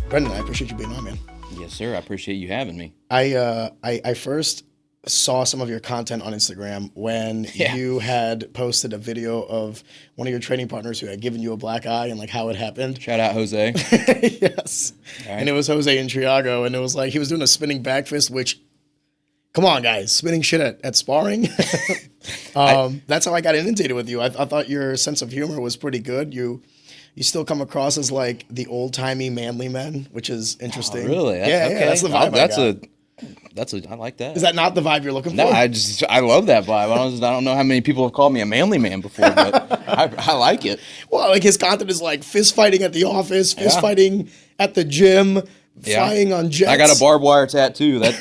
Brendan, I appreciate you being on, man. Yes, sir. I appreciate you having me. I first saw some of your content on Instagram when you had posted a video of one of your training partners who had given you a black eye and like how it happened. Shout out Jose. Yes. Right. And it was Jose in Triago, and it was like he was doing a spinning back fist, which, come on, guys, spinning shit at sparring. That's how I got inundated with you. I thought your sense of humor was pretty good. You still come across as like the old timey manly men, which is interesting. Oh, really? Yeah, that's the vibe. I like that. Is that not the vibe you're looking for? No, I love that vibe. I don't know how many people have called me a manly man before, but I like it. Well, like his content is like fist fighting at the office, fist fighting at the gym, flying on jets. I got a barbed wire tattoo. That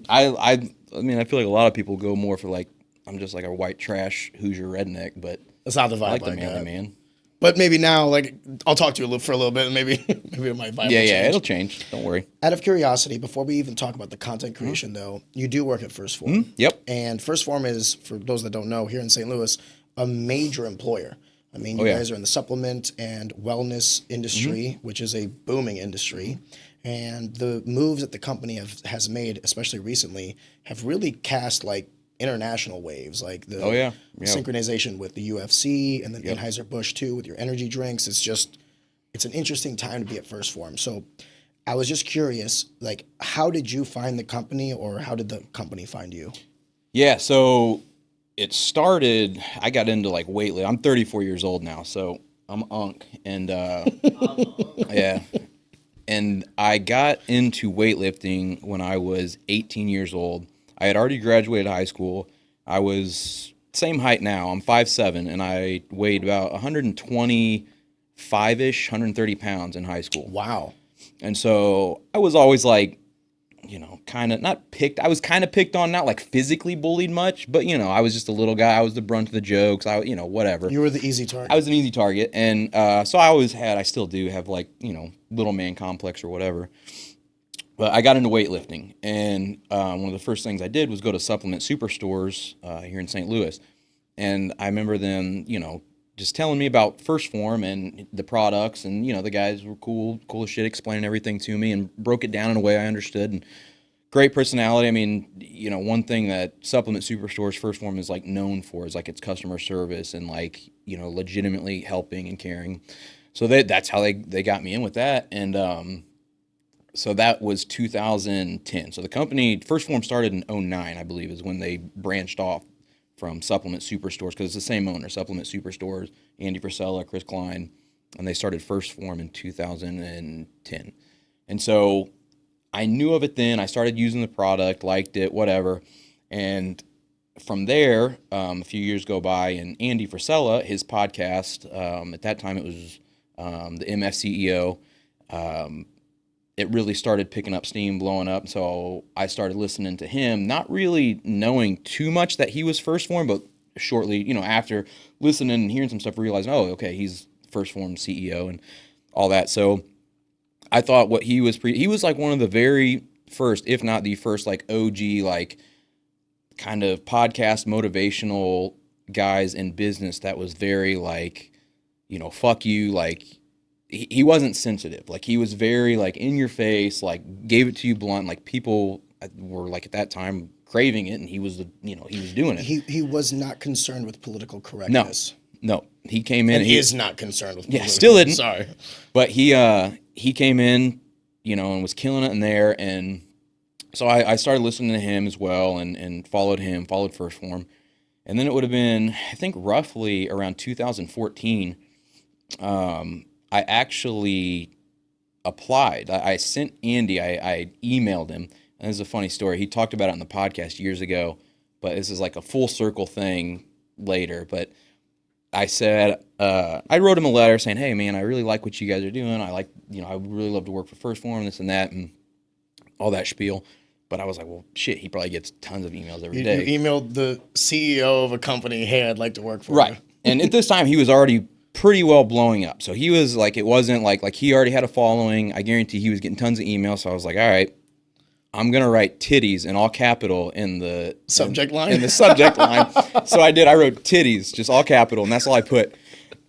I mean, I feel like a lot of people go more for like, I'm just like a white trash Hoosier redneck, but that's not the vibe. I like the manly man. But maybe now, like, I'll talk to you for a little bit, and maybe it might vibe. Yeah, it'll change. Don't worry. Out of curiosity, before we even talk about the content creation, though, you do work at First Form. Mm-hmm. Yep. And First Form is, for those that don't know, here in St. Louis, a major employer. I mean, you guys are in the supplement and wellness industry, which is a booming industry. And the moves that the company has made, especially recently, have really cast, like, international waves, like the synchronization with the UFC and then Anheuser-Busch too with your energy drinks. It's an interesting time to be at First Form. So I was just curious, like, how did you find the company, or how did the company find you? Yeah, so it started, I got into like weightlifting. I'm 34 years old now, so I'm unk. And and I got into weightlifting when I was 18 years old. I had already graduated high school. I was same height now. I'm 5'7", and I weighed about 125-ish, 130 pounds in high school. Wow. And so I was always like, kind of not picked. I was kind of picked on, not like physically bullied much, but, I was just a little guy. I was the brunt of the jokes. Whatever. You were the easy target. I was an easy target. And so I still do have like, little man complex or whatever. But I got into weightlifting, and one of the first things I did was go to supplement superstores here in St. Louis. And I remember them, just telling me about First Form and the products, and, the guys were cool as shit, explaining everything to me and broke it down in a way I understood. And great personality. I mean, one thing that supplement superstores, First Form, is like known for is like its customer service and like, legitimately helping and caring. So that's how they got me in with that. And, so that was 2010. So the company, First Form, started in 2009, I believe, is when they branched off from Supplement Superstores, because it's the same owner, Supplement Superstores, Andy Frisella, Chris Klein, and they started First Form in 2010. And so I knew of it then. I started using the product, liked it, whatever. And from there, a few years go by, and Andy Frisella, his podcast, at that time it was the MF CEO, it really started picking up steam, blowing up. So I started listening to him, not really knowing too much that he was First Form, but shortly, after listening and hearing some stuff, realizing, oh, okay, he's First Form CEO and all that. So I thought what he was like one of the very first, if not the first, like OG, like kind of podcast motivational guys in business that was very like, fuck you, like, he wasn't sensitive. Like, he was very, like, in your face, like, gave it to you blunt. Like, people were, like, at that time craving it, and he was he was doing it. He was not concerned with political correctness. No. He came in. And he is not concerned with political correctness. Still isn't. Sorry. But he came in, and was killing it in there. And so I started listening to him as well and followed First Form. And then it would have been, I think, roughly around 2014, I actually applied. I sent Andy, I emailed him, and this is a funny story. He talked about it on the podcast years ago, but this is like a full circle thing later. But I said, I wrote him a letter saying, hey, man, I really like what you guys are doing. I like, I would really love to work for First Form, this and that, and all that spiel. But I was like, well, shit, he probably gets tons of emails every day. You emailed the CEO of a company, hey, I'd like to work for you. Right. And at this time, he was already pretty well blowing up. So he was like, it wasn't like he already had a following. I guarantee he was getting tons of emails. So I was like, all right, I'm going to write titties in all capital in the subject line. In the subject line. So I did. I wrote titties, just all capital, and that's all I put.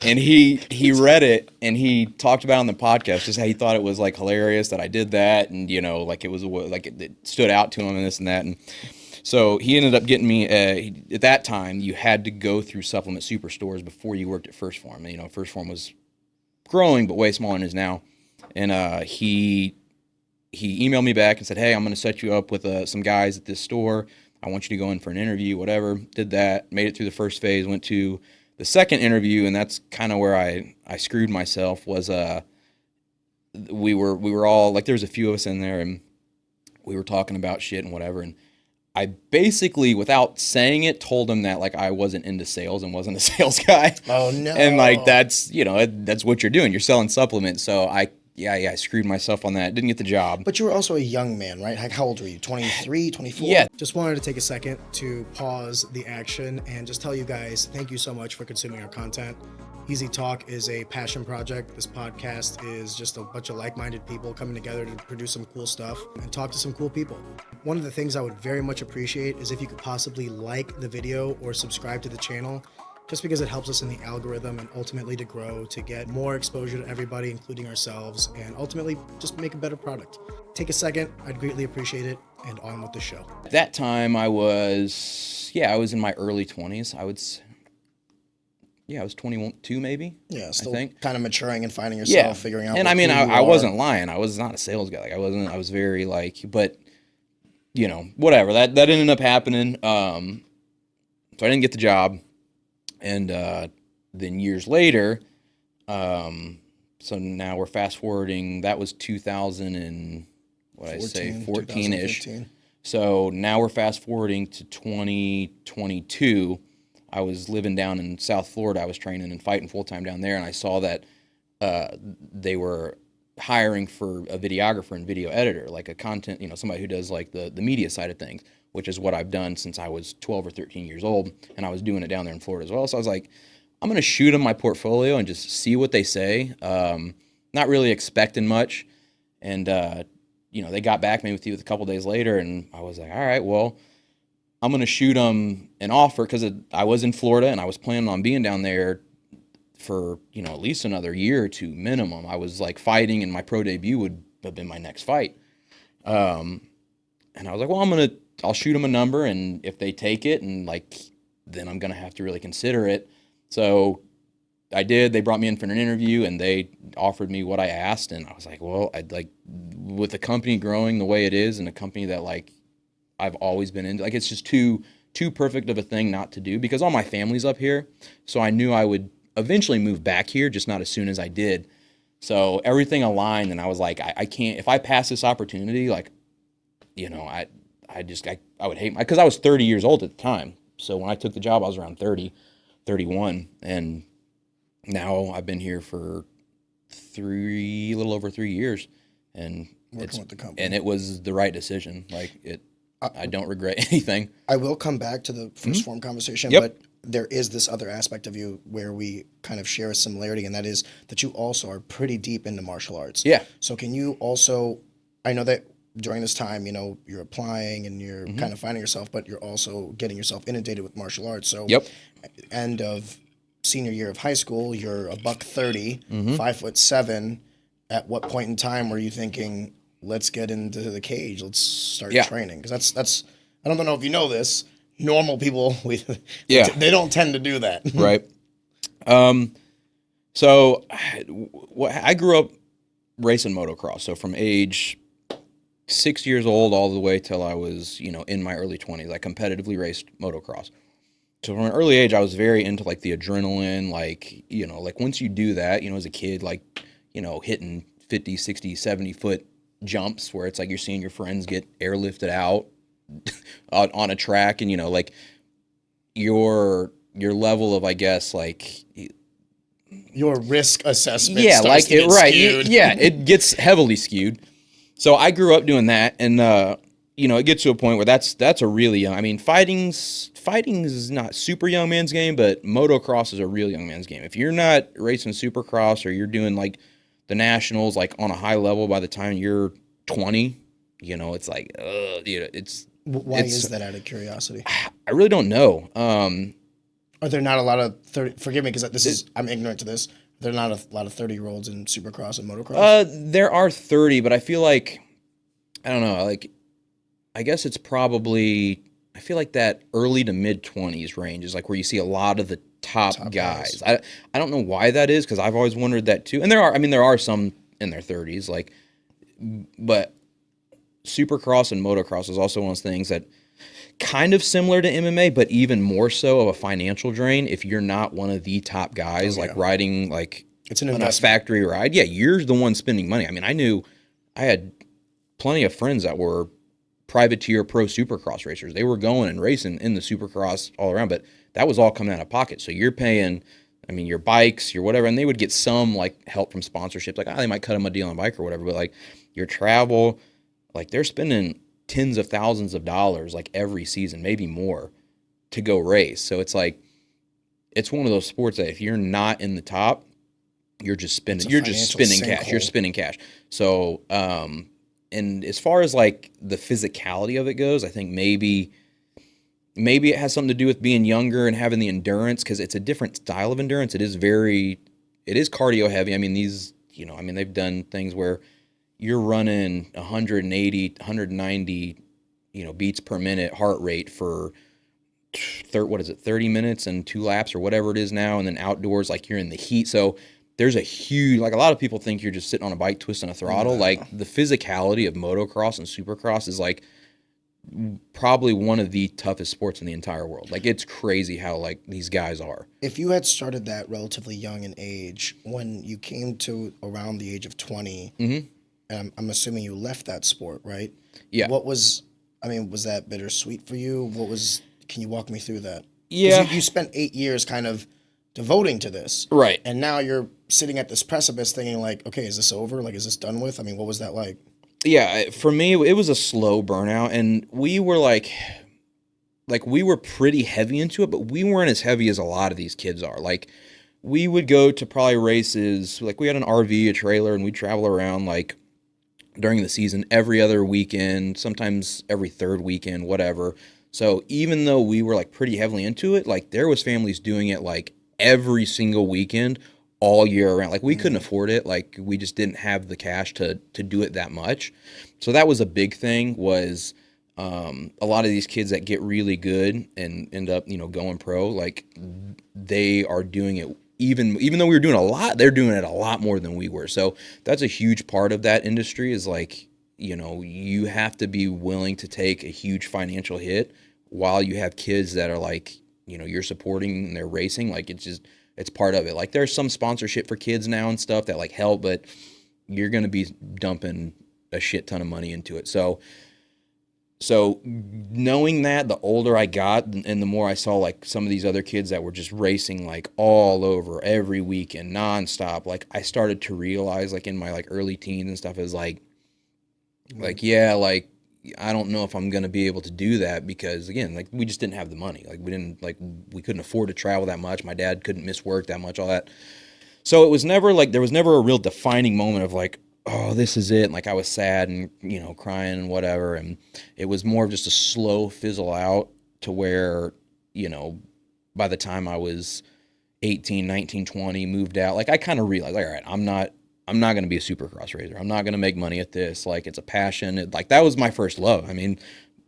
And he read it and he talked about it on the podcast just how he thought it was like hilarious that I did that, and like it was like it stood out to him and this and that. And so he ended up getting me at that time you had to go through supplement superstores before you worked at First Form. And, First Form was growing but way smaller than it is now. And he emailed me back and said, "Hey, I'm going to set you up with some guys at this store. I want you to go in for an interview," whatever. Did that, made it through the first phase, went to the second interview, and that's kind of where I screwed myself. Was we were all like, there was a few of us in there, and we were talking about shit and whatever, and I basically, without saying it, told him that like I wasn't into sales and wasn't a sales guy. Oh no! And like that's that's what you're doing. You're selling supplements, so I screwed myself on that. Didn't get the job. But you were also a young man, right? How old were you? 23, 24? Yeah. Just wanted to take a second to pause the action and just tell you guys thank you so much for consuming our content. Easy Talk is a passion project. This podcast is just a bunch of like-minded people coming together to produce some cool stuff and talk to some cool people. One of the things I would very much appreciate is if you could possibly like the video or subscribe to the channel, just because it helps us in the algorithm and ultimately to grow, to get more exposure to everybody, including ourselves, and ultimately just make a better product. Take a second, I'd greatly appreciate it, and on with the show. At that time, I was in my early 20s. I was 22 maybe. Yeah, still I think. kind of maturing and finding yourself, figuring out. And what, I mean, who you I are. wasn't lying. I was not a sales guy. Like I was very like, but whatever. That ended up happening. So I didn't get the job. And then years later, so now we're fast forwarding. That was 2000 and what I say, 14-ish. So now we're fast forwarding to 2022. I was living down in South Florida. I was training and fighting full time down there, and I saw that they were hiring for a videographer and video editor, like a content, somebody who does like the media side of things, which is what I've done since I was 12 or 13 years old, and I was doing it down there in Florida as well. So I was like, I'm going to shoot them my portfolio and just see what they say. Not really expecting much. And, they got back maybe with a couple days later, and I was like, all right, well, I'm going to shoot them an offer because I was in Florida and I was planning on being down there for, at least another year or two minimum. I was like fighting, and my pro debut would have been my next fight. And I was like, well, I'll shoot them a number, and if they take it, and then I'm going to have to really consider it. So I did. They brought me in for an interview, and they offered me what I asked, and I was like, well, with the company growing the way it is, and a company that I've always been into, it's just too perfect of a thing not to do, because all my family's up here, so I knew I would eventually move back here, just not as soon as I did. So everything aligned, and I was like, I can't, if I pass this opportunity, I would hate because I was 30 years old at the time. So when I took the job, I was around 30, 31, and now I've been here for a little over 3 years, and Working with the company. And it was the right decision. I don't regret anything. I will come back to the First Form conversation, Yep. but there is this other aspect of you where we kind of share a similarity, and that is that you also are pretty deep into martial arts. Yeah. So can you also, I know that during this time, you're applying and you're kind of finding yourself, but you're also getting yourself inundated with martial arts. So Yep. end of senior year of high school, you're $130, 5'7". At what point in time were you thinking, let's get into the cage, let's start training? Because that's I don't know if you know this, normal people, they don't tend to do that. Right. So I grew up racing motocross. So from age 6 years old all the way till I was, in my early 20s, I competitively raced motocross. So from an early age, I was very into the adrenaline, once you do that, as a kid, hitting 50, 60, 70 foot jumps where it's you're seeing your friends get airlifted out on a track, and your level of, I guess, your risk assessment it gets heavily skewed. So I grew up doing that, and it gets to a point where that's a really young. I mean, fighting is not super young man's game, but motocross is a real young man's game. If you're not racing supercross or you're doing the nationals on a high level by the time you're 20, it's Why is that, out of curiosity? I really don't know. Are there not a lot of 30? Forgive me, because I'm ignorant to this. There are not a lot of 30-year-olds in Supercross and motocross. There are 30, but I feel like I don't know. Like, I guess it's probably I feel like that early to mid 20s range is like where you see a lot of the top guys. I don't know why that is because I've always wondered that too. And there are some in their 30s, like, but Supercross and motocross is also one of those things that kind of similar to MMA, but even more so of a financial drain if you're not one of the top guys, like riding like it's an on a factory ride. Yeah, you're the one spending money. I mean, I had plenty of friends that were privateer pro Supercross racers. They were going and racing in the Supercross all around, but that was all coming out of pocket. So you're paying, I mean, your bikes, your whatever, and they would get some like help from sponsorships, like they might cut them a deal on a bike or whatever, but like your travel, like they're spending tens of thousands of dollars like every season, maybe more, to go race. So it's like it's one of those sports that if you're not in the top, you're just spending cash. You're spending cash. So and as far as like the physicality of it goes, I think maybe it has something to do with being younger and having the endurance, because it's a different style of endurance. It is cardio heavy. I mean, they've done things where you're running 180, 190, beats per minute heart rate for 30 minutes and 2 laps or whatever it is now. And then outdoors, like you're in the heat. So there's a huge, like a lot of people think you're just sitting on a bike twisting a throttle. No. Like the physicality of motocross and supercross is like probably one of the toughest sports in the entire world. Like it's crazy how like these guys are. If you had started that relatively young in age, when you came to around the age of 20, I'm assuming you left that sport, right? Yeah. Was that bittersweet for you? Can you walk me through that? Yeah. You spent 8 years kind of devoting to this. Right. And now you're sitting at this precipice thinking like, okay, is this over? Like, is this done with? I mean, what was that like? Yeah, for me, it was a slow burnout, and we were like we were pretty heavy into it, but we weren't as heavy as a lot of these kids are. Like, we would go to probably races, like we had an RV, a trailer, and we'd travel around like during the season every other weekend, sometimes every third weekend, whatever. So even though we were like pretty heavily into it, like there was families doing it like every single weekend all year around. Like we couldn't afford it. Like we just didn't have the cash to do it that much. So that was a big thing, was a lot of these kids that get really good and end up, going pro, like they are doing it. Even though we were doing a lot, they're doing it a lot more than we were. So that's a huge part of that industry, is like, you have to be willing to take a huge financial hit while you have kids that are like, you're supporting and they're racing. Like it's part of it. Like there's some sponsorship for kids now and stuff that like help, but you're going to be dumping a shit ton of money into it. So knowing that, the older I got and the more I saw like some of these other kids that were just racing like all over every weekend nonstop, like I started to realize like in my like early teens and stuff, is like yeah, like I don't know if I'm going to be able to do that, because again, like we just didn't have the money. Like we couldn't afford to travel that much. My dad couldn't miss work that much, all that. So it was never like, there was never a real defining moment of like, oh, this is it. And like I was sad and, crying and whatever. And it was more of just a slow fizzle out to where, by the time I was 18, 19, 20, moved out, like I kind of realized, like, all right, I'm not going to be a supercross racer. I'm not going to make money at this. Like it's a passion. Like that was my first love. I mean,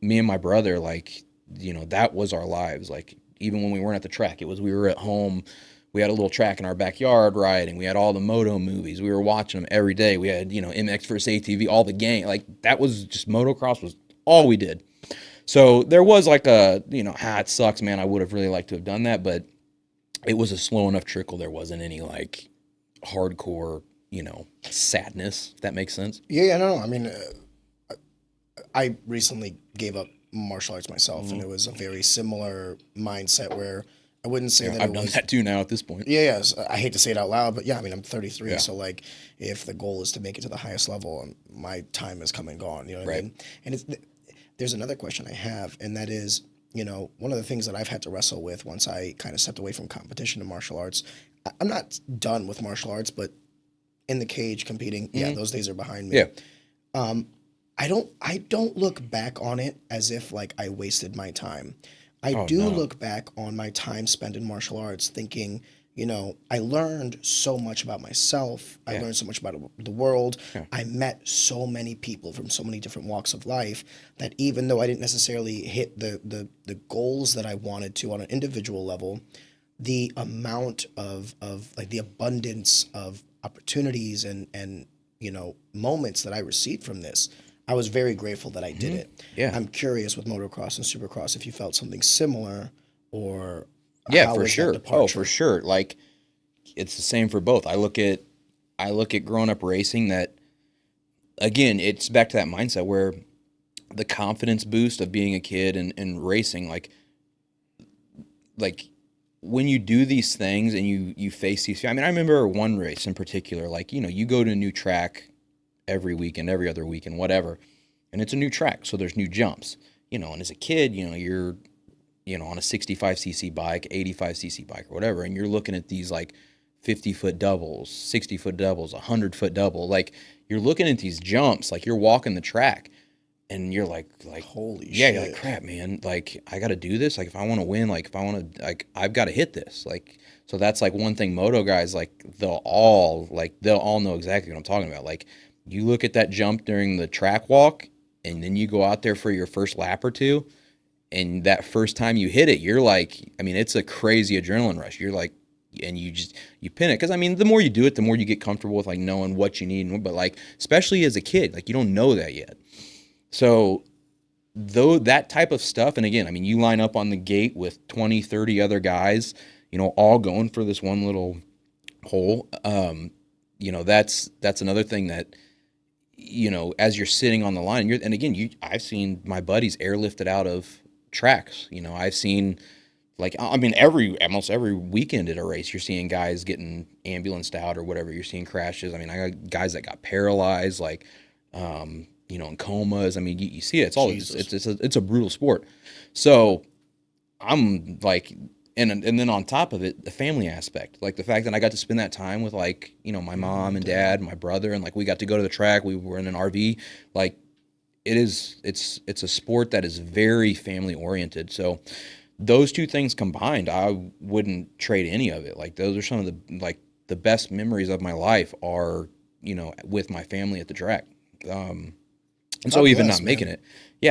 me and my brother, like, that was our lives. Like even when we weren't at the track, we were at home. We had a little track in our backyard riding. We had all the moto movies. We were watching them every day. We had, MX vs. ATV, all the game. Like that was just, motocross was all we did. So there was like it sucks, man. I would have really liked to have done that, but it was a slow enough trickle. There wasn't any like hardcore, sadness, if that makes sense. Yeah, no. I mean, I recently gave up martial arts myself, and it was a very similar mindset where I wouldn't say that I've done that too now at this point. Yeah, yes. I hate to say it out loud, but yeah, I mean, I'm 33, so like, if the goal is to make it to the highest level, my time has come and gone. You know what I mean? And there's another question I have, and that is, one of the things that I've had to wrestle with once I kind of stepped away from competition and martial arts. I'm not done with martial arts, but in the cage competing, those days are behind me. Yeah. I don't look back on it as if like I wasted my time. I Oh, do no. look back on my time spent in martial arts thinking, I learned so much about myself. I Yeah. learned so much about the world. Yeah. I met so many people from so many different walks of life that even though I didn't necessarily hit the goals that I wanted to on an individual level, the amount of like the abundance of opportunities and moments that I received from this, I was very grateful that I did it. Yeah. I'm curious with motocross and supercross if you felt something similar or Yeah, how for was that sure. Oh, for departure? sure. Like it's the same for both. I look at growing up racing that again, it's back to that mindset where the confidence boost of being a kid and racing, like when you do these things and you face these, I mean, I remember one race in particular, like, you go to a new track every weekend, every other weekend, whatever, and it's a new track, so there's new jumps, and as a kid, you're, on a 65cc bike, 85cc bike or whatever, and you're looking at these like 50-foot doubles, 60-foot doubles, 100-foot double, like you're looking at these jumps, like you're walking the track. And you're like, Holy yeah, shit. you're like, crap, man. Like, I got to do this. Like, if I want to win, like, if I want to, like, I've got to hit this. Like, so that's like one thing. Moto guys, like, they'll all know exactly what I'm talking about. Like, you look at that jump during the track walk, and then you go out there for your first lap or two, and that first time you hit it, you're like, I mean, it's a crazy adrenaline rush. You're like, and you pin it because I mean, the more you do it, the more you get comfortable with like knowing what you need. But like, especially as a kid, like you don't know that yet. So though that type of stuff, and again, I mean, you line up on the gate with 20, 30 other guys, all going for this one little hole. That's another thing that, as you're sitting on the line, and again, I've seen my buddies airlifted out of tracks. I've seen like, I mean, almost every weekend at a race, you're seeing guys getting ambulanced out or whatever. You're seeing crashes. I mean, I got guys that got paralyzed, like, in comas. I mean, you see it. It's all it's a brutal sport. So I'm like, and then on top of it, the family aspect, like the fact that I got to spend that time with like, my mom and dad, my brother, and like we got to go to the track. We were in an RV. Like it's a sport that is very family oriented. So those two things combined, I wouldn't trade any of it. Like those are some of the best memories of my life are, with my family at the track. And so even not making it,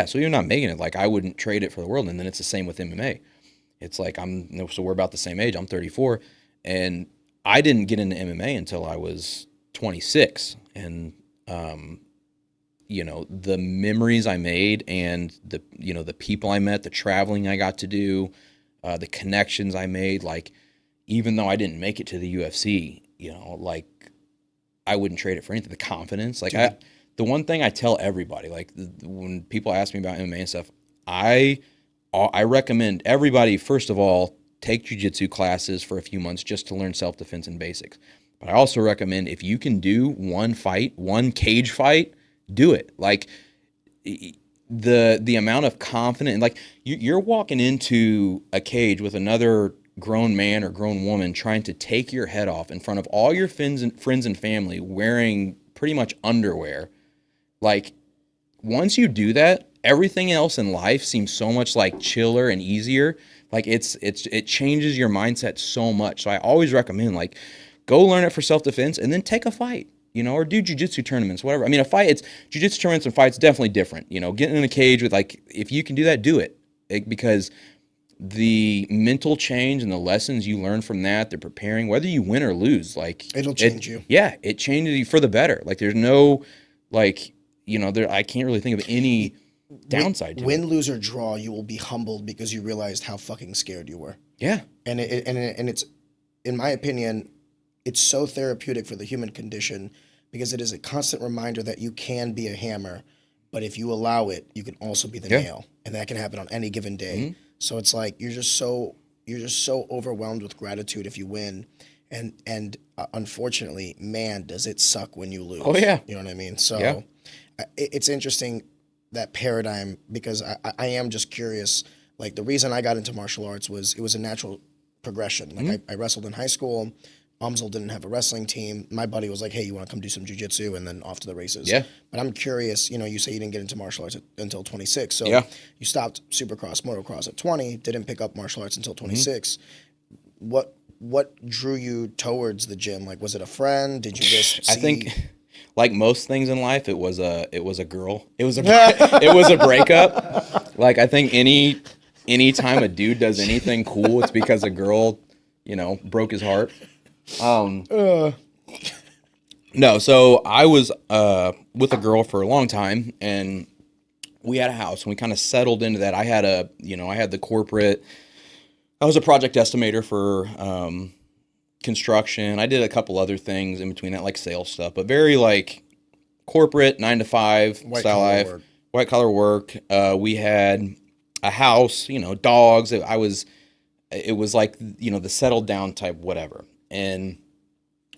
so you're not making it, like I wouldn't trade it for the world. And then it's the same with MMA. It's like so we're about the same age. I'm 34, and I didn't get into MMA until I was 26. And, the memories I made and the people I met, the traveling I got to do, the connections I made, like, even though I didn't make it to the UFC, like I wouldn't trade it for anything. The confidence, like the one thing I tell everybody, like when people ask me about MMA and stuff, I recommend everybody, first of all, take jiu-jitsu classes for a few months just to learn self-defense and basics. But I also recommend if you can do one cage fight, do it. Like the amount of confidence, like you're walking into a cage with another grown man or grown woman trying to take your head off in front of all your friends and family wearing pretty much underwear. Like, once you do that, everything else in life seems so much like chiller and easier. Like it changes your mindset so much. So I always recommend like go learn it for self-defense and then take a fight, or do jiu-jitsu tournaments, whatever. I mean, it's jiu-jitsu tournaments and fights definitely different. Getting in a cage with like, if you can do that, do it, because the mental change and the lessons you learn from that, they're preparing, whether you win or lose, like It'll change you. Yeah, it changes you for the better. Like there's no like, I can't really think of any downside to win, it. lose, or draw, you will be humbled because you realized how fucking scared you were. Yeah. And it's, in my opinion, it's so therapeutic for the human condition because it is a constant reminder that you can be a hammer, but if you allow it, you can also be the nail, and that can happen on any given day. Mm-hmm. So it's like you're just so overwhelmed with gratitude if you win, and unfortunately, man, does it suck when you lose. Oh yeah, you know what I mean. So it's interesting, that paradigm, because I am just curious. Like the reason I got into martial arts was it was a natural progression. Like I wrestled in high school. Amsel didn't have a wrestling team. My buddy was like, hey, you want to come do some jiu-jitsu, and then off to the races. Yeah. But I'm curious, you say you didn't get into martial arts until 26. So Yeah. you stopped supercross, motocross at 20, didn't pick up martial arts until 26. What drew you towards the gym? Like, was it a friend? Did you just see... I think, like most things in life, it was a girl. It was a breakup. Like, I think any time a dude does anything cool, it's because a girl, broke his heart. No, so I was with a girl for a long time, and we had a house, and we kind of settled into that. I had the corporate. I was a project estimator for construction. I did a couple other things in between that, like sales stuff, but very like corporate 9-to-5 style life, white collar work. We had a house, dogs. It was like, the settled down type, whatever. And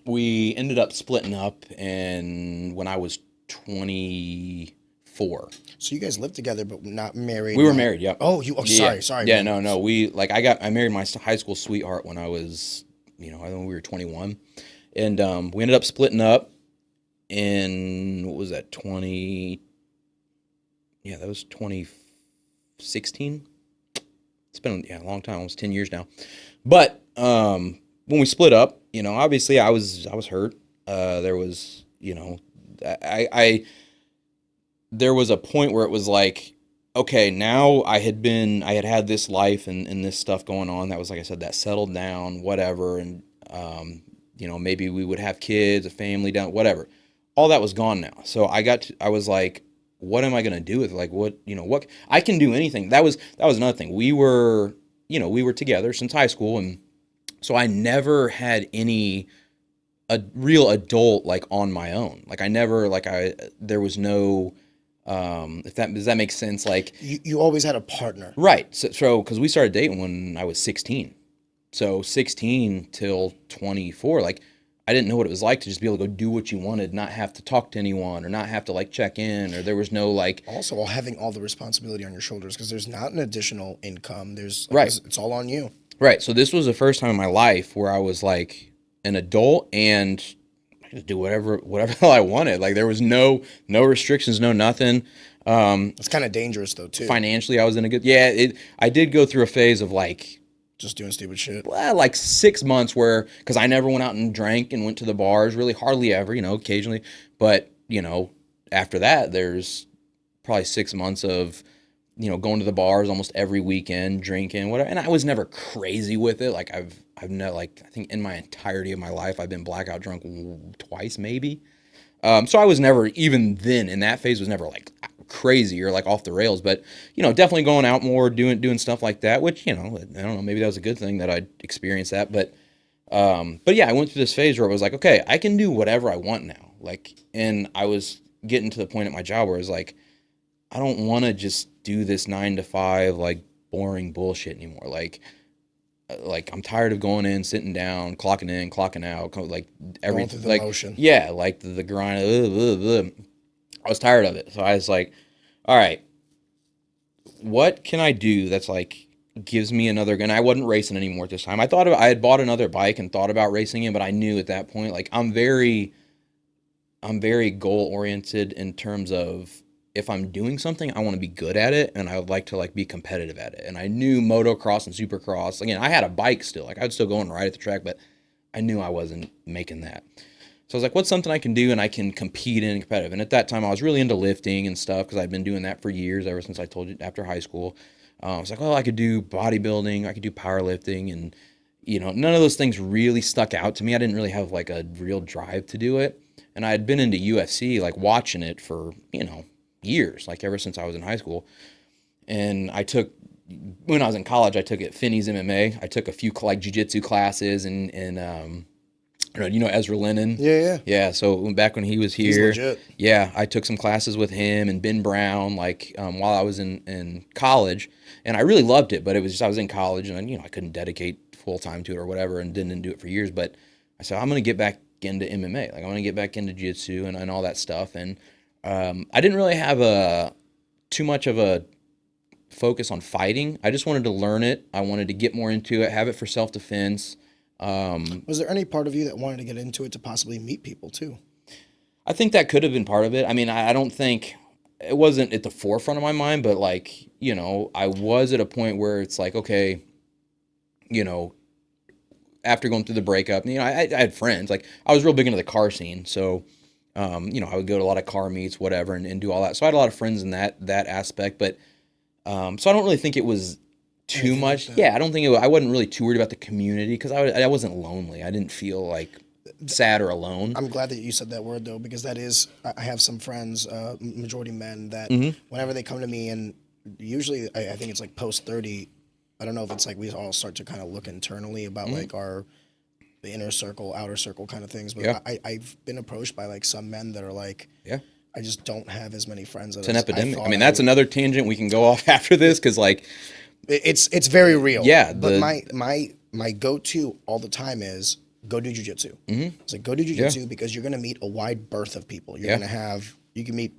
we ended up splitting up when I was 24. So you guys lived together, but not married? We were married, yeah. Oh, sorry. Yeah, man. No. I married my high school sweetheart when I was, I think we were 21. And we ended up splitting up in, what was that, that was 2016. It's been a long time, almost 10 years now. But when we split up, obviously I was hurt. There was, there was a point where it was like, okay, now I had this life and this stuff going on. That was, like I said, that settled down, whatever. And, maybe we would have kids, a family down, whatever. All that was gone now. So I was like, what am I going to do with it? Like, what I can do anything. That was another thing. We were together since high school. And so I never had a real adult, like, on my own. Like, I never, there was no, does that make sense? Like, you always had a partner. Right. So, cause we started dating when I was 16. So 16 till 24, like, I didn't know what it was like to just be able to go do what you wanted, not have to talk to anyone or not have to, like, check in, or there was no, like... Also, while having all the responsibility on your shoulders, because there's not an additional income. Right. It's all on you. Right. So this was the first time in my life where I was, like, an adult and I could do whatever the hell I wanted. Like, there was no restrictions, no nothing. It's kind of dangerous, though, too. Financially, I was in a good... Yeah, I did go through a phase of, like... Just doing stupid shit. Well, like 6 months because I never went out and drank and went to the bars, really hardly ever, occasionally. But, after that, there's probably 6 months of, going to the bars almost every weekend, drinking, whatever. And I was never crazy with it. Like, I've never, like, I think in my entirety of my life, I've been blackout drunk twice, maybe. So I was never, even then, in that phase, was never, like, crazy or, like, off the rails, but definitely going out more, doing stuff like that, which I don't know, maybe that was a good thing that I experienced that, but yeah, I went through this phase where it was like, okay, I can do whatever I want now, like, and I was getting to the point at my job where I was like, I don't want to just do this 9-to-5 like boring bullshit anymore, like I'm tired of going in, sitting down, clocking in, clocking out, like everything, like motion. Yeah, like the grind. I was tired of it. So I was like, all right, what can I do that's like gives me another gun? I wasn't racing anymore at this time. I had bought another bike and thought about racing it, but I knew at that point, like, I'm very goal oriented in terms of if I'm doing something, I want to be good at it, and I would like to, like, be competitive at it. And I knew motocross and supercross. Again, I had a bike still. Like, I would still go and ride at the track, but I knew I wasn't making that. So I was like, what's something I can do and I can compete in competitive? And at that time, I was really into lifting and stuff because I'd been doing that for years, ever since I told you after high school. I was like, well, I could do bodybuilding, I could do powerlifting, and none of those things really stuck out to me. I didn't really have, like, a real drive to do it. And I had been into UFC, like, watching it for years, like, ever since I was in high school. And when I was in college, I took it Finney's MMA. I took a few, like, jiu-jitsu classes and Ezra Lennon? Yeah. Yeah, so back when he was here. He's legit. Yeah, I took some classes with him and Ben Brown, like, while I was in college, and I really loved it, but it was just, I was in college, and I couldn't dedicate full time to it or whatever, and didn't do it for years, but I said, I'm going to get back into MMA. Like, I want to get back into jiu-jitsu and all that stuff, and I didn't really have too much of a focus on fighting. I just wanted to learn it. I wanted to get more into it, have it for self-defense. Was there any part of you that wanted to get into it to possibly meet people too? I think that could have been part of it. I mean, I don't think it wasn't at the forefront of my mind, but like, you know, I was at a point where it's like, okay, you know, after going through the breakup, you know, I had friends. Like, I was real big into the car scene, so you know, I would go to a lot of car meets, whatever, and do all that. So I had a lot of friends in that aspect, but so I don't really think it was too much. Yeah, I don't think I wasn't really too worried about the community because I wasn't lonely. I didn't feel like sad or alone. I'm glad that you said that word though, because that is, I have some friends, majority men, that whenever they come to me, and usually I think it's like post 30, I don't know if it's like we all start to kind of look internally about like the inner circle, outer circle kind of things. But I've been approached by like some men that are like, I just don't have as many friends. It's an epidemic. I mean, that's another tangent we can go off after this because like it's very real. Yeah. But my go-to all the time is go do jujitsu. It's like go do jujitsu because you're gonna meet a wide berth of people. You're gonna have you can meet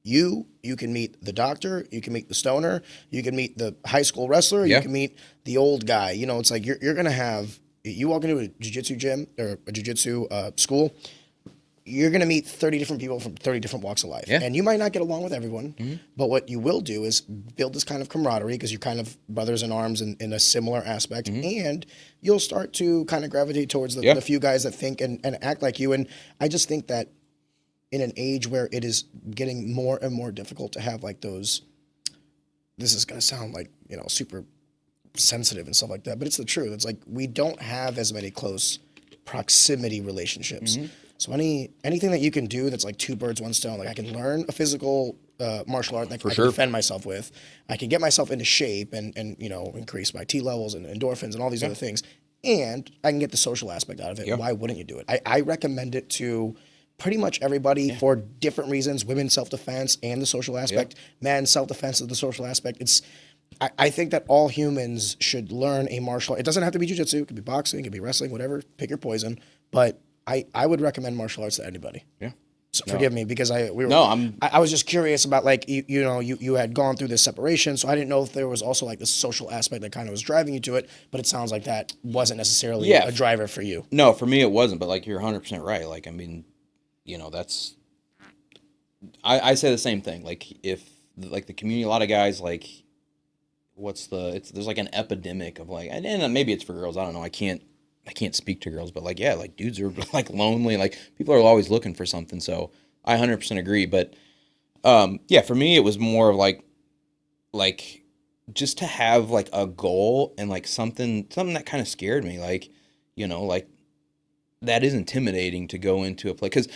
the doctor, you can meet the stoner, you can meet the high school wrestler, you can meet the old guy. You know, it's like you're gonna have. You walk into a jiu-jitsu gym or a jiu-jitsu school, you're going to meet 30 different people from 30 different walks of life. Yeah. And you might not get along with everyone, but what you will do is build this kind of camaraderie because you're kind of brothers in arms in a similar aspect, and you'll start to kind of gravitate towards the few guys that think and act like you. And I just think that in an age where it is getting more and more difficult to have like those, this is going to sound like, you know, super sensitive and stuff like that, but it's the truth. It's like we don't have as many close proximity relationships. So anything that you can do that's like two birds, one stone, like I can learn a physical martial art that I can defend myself with. I can get myself into shape and you know, increase my T levels and endorphins and all these other things. And I can get the social aspect out of it. Why wouldn't you do it? I recommend it to pretty much everybody for different reasons. Women, self-defense and the social aspect. Men, self-defense and the social aspect. I think that all humans should learn a martial art. It doesn't have to be jiu-jitsu. It could be boxing. It could be wrestling, whatever. Pick your poison. But I would recommend martial arts to anybody. Yeah. So forgive me because I was just curious about like, you had gone through this separation. So I didn't know if there was also like this social aspect that kind of was driving you to it. But it sounds like that wasn't necessarily a driver for you. No, for me it wasn't. But like you're 100% right. Like, I mean, you know, that's, I say the same thing. Like if like the community, a lot of guys like, there's like an epidemic of like, and maybe it's for girls. I don't know. I can't speak to girls, but like, yeah, like dudes are like lonely. Like people are always looking for something. So I 100% agree. But yeah, for me, it was more of like just to have like a goal and like something that kind of scared me. Like, you know, like that is intimidating to go into a place. 'Cause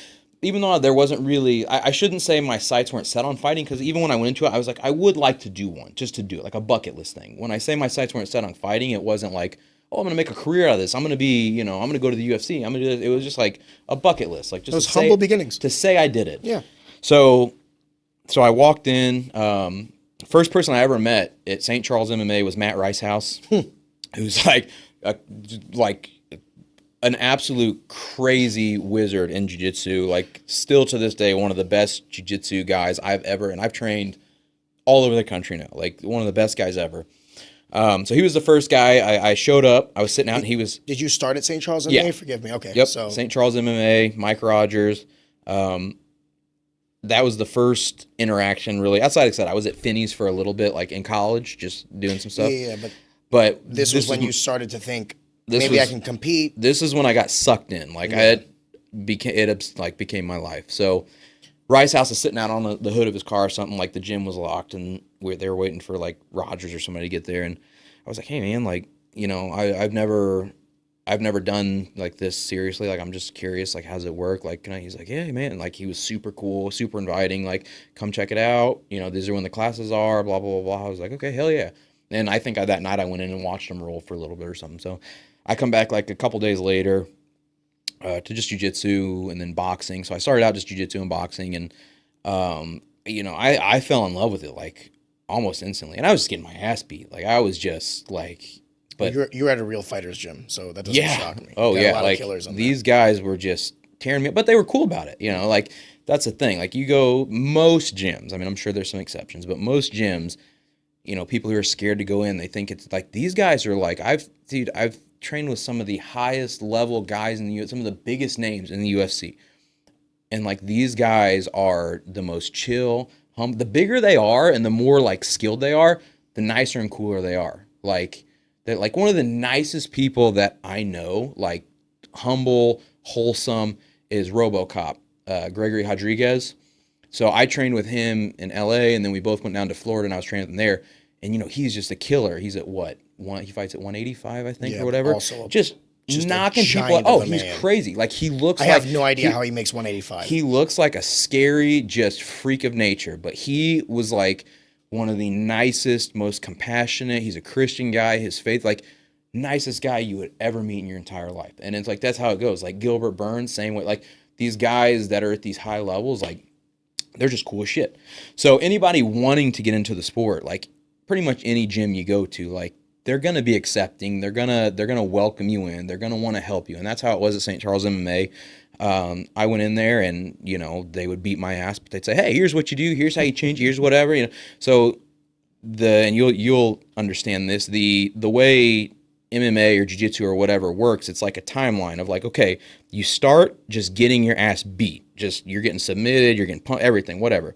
even though there wasn't really, I shouldn't say my sights weren't set on fighting, because even when I went into it, I was like, I would like to do one, just to do it, like a bucket list thing. When I say my sights weren't set on fighting, it wasn't like, oh, I'm going to make a career out of this. I'm going to be, you know, I'm going to go to the UFC. I'm going to do this. It was just like a bucket list. Like just those humble beginnings. To say I did it. Yeah. So I walked in. First person I ever met at St. Charles MMA was Matt Ricehouse, who's like an absolute crazy wizard in jiu-jitsu, like still to this day, one of the best jiu-jitsu guys I've ever, and I've trained all over the country now, like one of the best guys ever. So he was the first guy. I showed up, I was sitting out and he was... Did you start at St. Charles MMA? Yeah. Forgive me. Okay. Yep. So St. Charles MMA, Mike Rogers. That was the first interaction really. Outside, like I said, I was at Finney's for a little bit, like in college, just doing some stuff. Yeah, but this was when you started to think, maybe I can compete. This is when I got sucked in. Like it became my life. So Ricehouse is sitting out on the hood of his car or something, like the gym was locked and they were waiting for like Rogers or somebody to get there. And I was like, hey man, like, you know, I've never done like this seriously. Like, I'm just curious, like, how's it work? Like, he's like, yeah, man. And, like, he was super cool, super inviting. Like, come check it out. You know, these are when the classes are, blah, blah, blah, blah. I was like, okay, hell yeah. And I think that night I went in and watched him roll for a little bit or something. So I come back like a couple days later to just jiu-jitsu and then boxing. So I started out just jiu-jitsu and boxing. And, you know, I fell in love with it, like, almost instantly. And I was just getting my ass beat. Like, I was just, like... But you're at a real fighter's gym, so that doesn't shock me. Oh yeah, like these guys were just tearing me up, but they were cool about it. You know, like that's the thing. Like you go most gyms. I mean, I'm sure there's some exceptions, but most gyms, you know, people who are scared to go in, they think it's like these guys are like I've trained with some of the highest level guys in the some of the biggest names in the UFC. And like these guys are the most chill, the bigger they are and the more like skilled they are, the nicer and cooler they are. Like they're like one of the nicest people that I know, like humble, wholesome, is RoboCop, Gregory Rodriguez. So I trained with him in LA, and then we both went down to Florida, and I was training with him there. And you know, he's just a killer. He's at what? He fights at 185, I think, or whatever. Also just knocking people out. Oh, he's crazy. Like he looks I have no idea how he makes 185. He looks like a scary, just freak of nature. But he was like one of the nicest, most compassionate. He's a Christian guy. His faith, like nicest guy you would ever meet in your entire life. And it's like that's how it goes. Like Gilbert Burns, same way. Like these guys that are at these high levels, like they're just cool as shit. So anybody wanting to get into the sport, like pretty much any gym you go to, like they're gonna be accepting. They're gonna welcome you in. They're gonna want to help you, and that's how it was at St. Charles MMA. I went in there, and you know they would beat my ass, but they'd say, "Hey, here's what you do. Here's how you change. Here's whatever." You know, so and you'll understand this. The way MMA or jiu-jitsu or whatever works, it's like a timeline of like, okay, you start just getting your ass beat, just you're getting submitted, you're getting pumped, everything, whatever.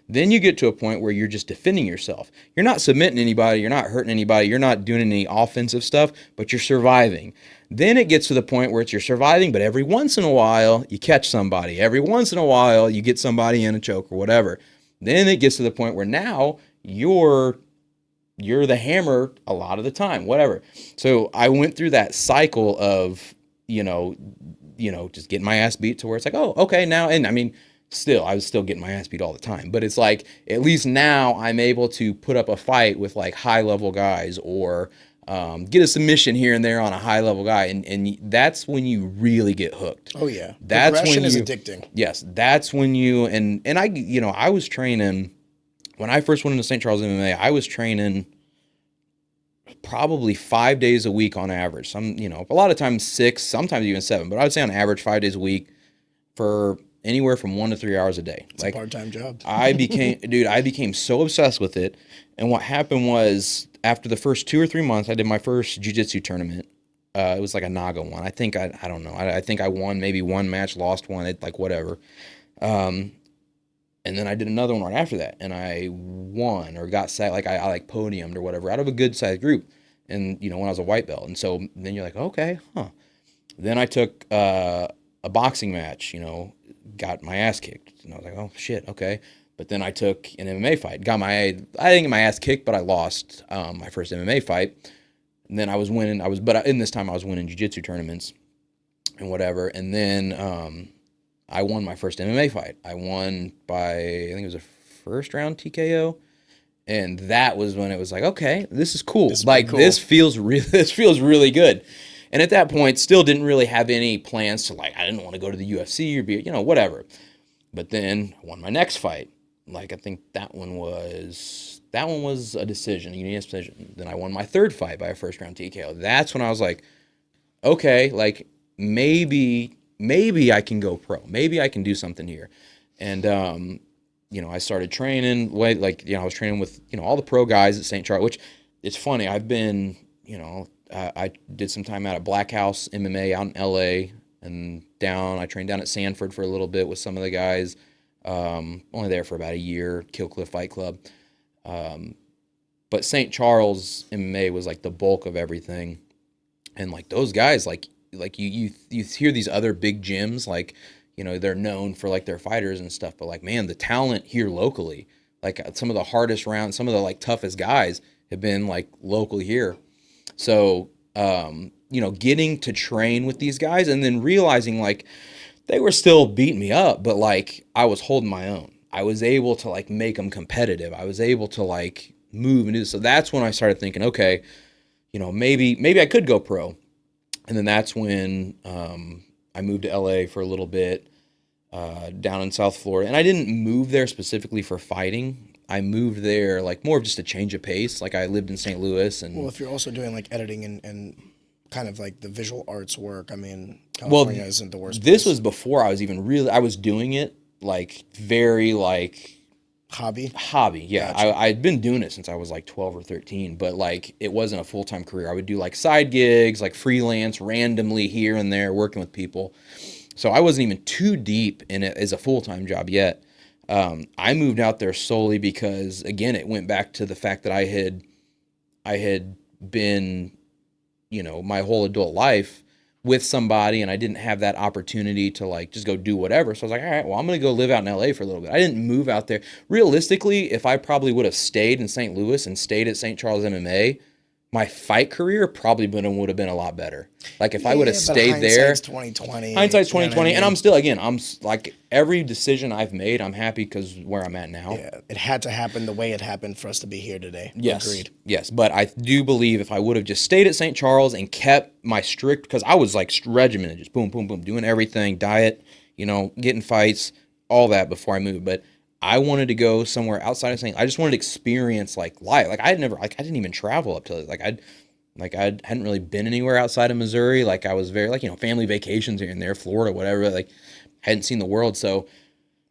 Then you get to a point where you're just defending yourself. You're not submitting anybody. You're not hurting anybody. You're not doing any offensive stuff, but you're surviving. Then it gets to the point where you're surviving, but every once in a while, you catch somebody. Every once in a while, you get somebody in a choke or whatever. Then it gets to the point where now you're the hammer a lot of the time, whatever. So I went through that cycle of, you know, just getting my ass beat to where it's like, oh, okay, now, and I mean, I was still getting my ass beat all the time, but it's like, at least now I'm able to put up a fight with like high level guys or get a submission here and there on a high level guy. And that's when you really get hooked. Oh yeah. That's Progression when is addicting. Yes. That's when and I was training when I first went into St. Charles MMA, I was training probably 5 days a week on average. A lot of times 6, sometimes even 7, but I would say on average 5 days a week for anywhere from 1 to 3 hours a day. It's like a part-time job. I became so obsessed with it. And what happened was after the first 2 or 3 months, I did my first jiu-jitsu tournament. It was like a Naga one. I think I don't know. I think I won maybe one match, lost one, like whatever. And then I did another one right after that, and I won or got set. Like I like podiumed or whatever out of a good sized group. And when I was a white belt, and so then you're like, okay, huh. Then I took a boxing match. Got my ass kicked, and I was like, oh shit, okay. But then I took an MMA fight. I didn't get my ass kicked, but I lost my first MMA fight. And then I was winning. But in this time I was winning jiu-jitsu tournaments and whatever. And then I won my first MMA fight. I won by, I think it was a first round TKO. And that was when it was like, okay, this is cool. This feels really good. And at that point, still didn't really have any plans to I didn't want to go to the UFC or be, whatever. But then I won my next fight. I think that one was a decision, a unanimous decision. Then I won my third fight by a first round TKO. That's when I was like, okay, maybe I can go pro. Maybe I can do something here. And, I started training, I was training with, all the pro guys at St. Charles, which it's funny. I've been, I did some time out at Black House MMA out in LA and I trained down at Sanford for a little bit with some of the guys. Only there for about a year, Kill Cliff Fight Club. But St. Charles MMA was the bulk of everything. And those guys, you hear these other big gyms, they're known for their fighters and stuff, but man, the talent here locally, some of the hardest rounds, some of the toughest guys have been local here. So, getting to train with these guys and then realizing they were still beating me up, but I was holding my own. I was able to make them competitive. I was able to move and do this. So that's when I started thinking, okay, maybe I could go pro. And then that's when I moved to LA for a little bit down in South Florida. And I didn't move there specifically for fighting. I moved there more of just a change of pace. I lived in St. Louis. And well, if you're also doing editing and kind of the visual arts work, California isn't the worst place. This was before I was even I was doing it very Hobby. Yeah. Gotcha. I'd been doing it since I was like 12 or 13, but like it wasn't a full-time career. I would do like side gigs, like freelance randomly here and there working with people. So I wasn't even too deep in it as a full-time job yet. I moved out there solely because, again, it went back to the fact that I had been, my whole adult life with somebody, and I didn't have that opportunity to like just go do whatever. So I was like, all right, well, I'm going to go live out in LA for a little bit. I didn't move out there. Realistically, if I probably would have stayed in St. Louis and stayed at St. Charles MMA, my fight career probably would have been a lot better. Like if I would have stayed there. Hindsight's 2020. Hindsight's 2020, and I'm still, again, I'm like every decision I've made, I'm happy because where I'm at now. Yeah, it had to happen the way it happened for us to be here today. Yes, Agreed. yes, but I do believe if I would have just stayed at St. Charles and kept my strict, because I was like regimented, just boom, boom, boom, doing everything, diet, getting fights, all that before I moved, but I wanted to go somewhere outside of St. I just wanted to experience like life. Like I didn't even travel up to I hadn't really been anywhere outside of Missouri. Like I was very family vacations here and there, Florida, whatever. Like hadn't seen the world. So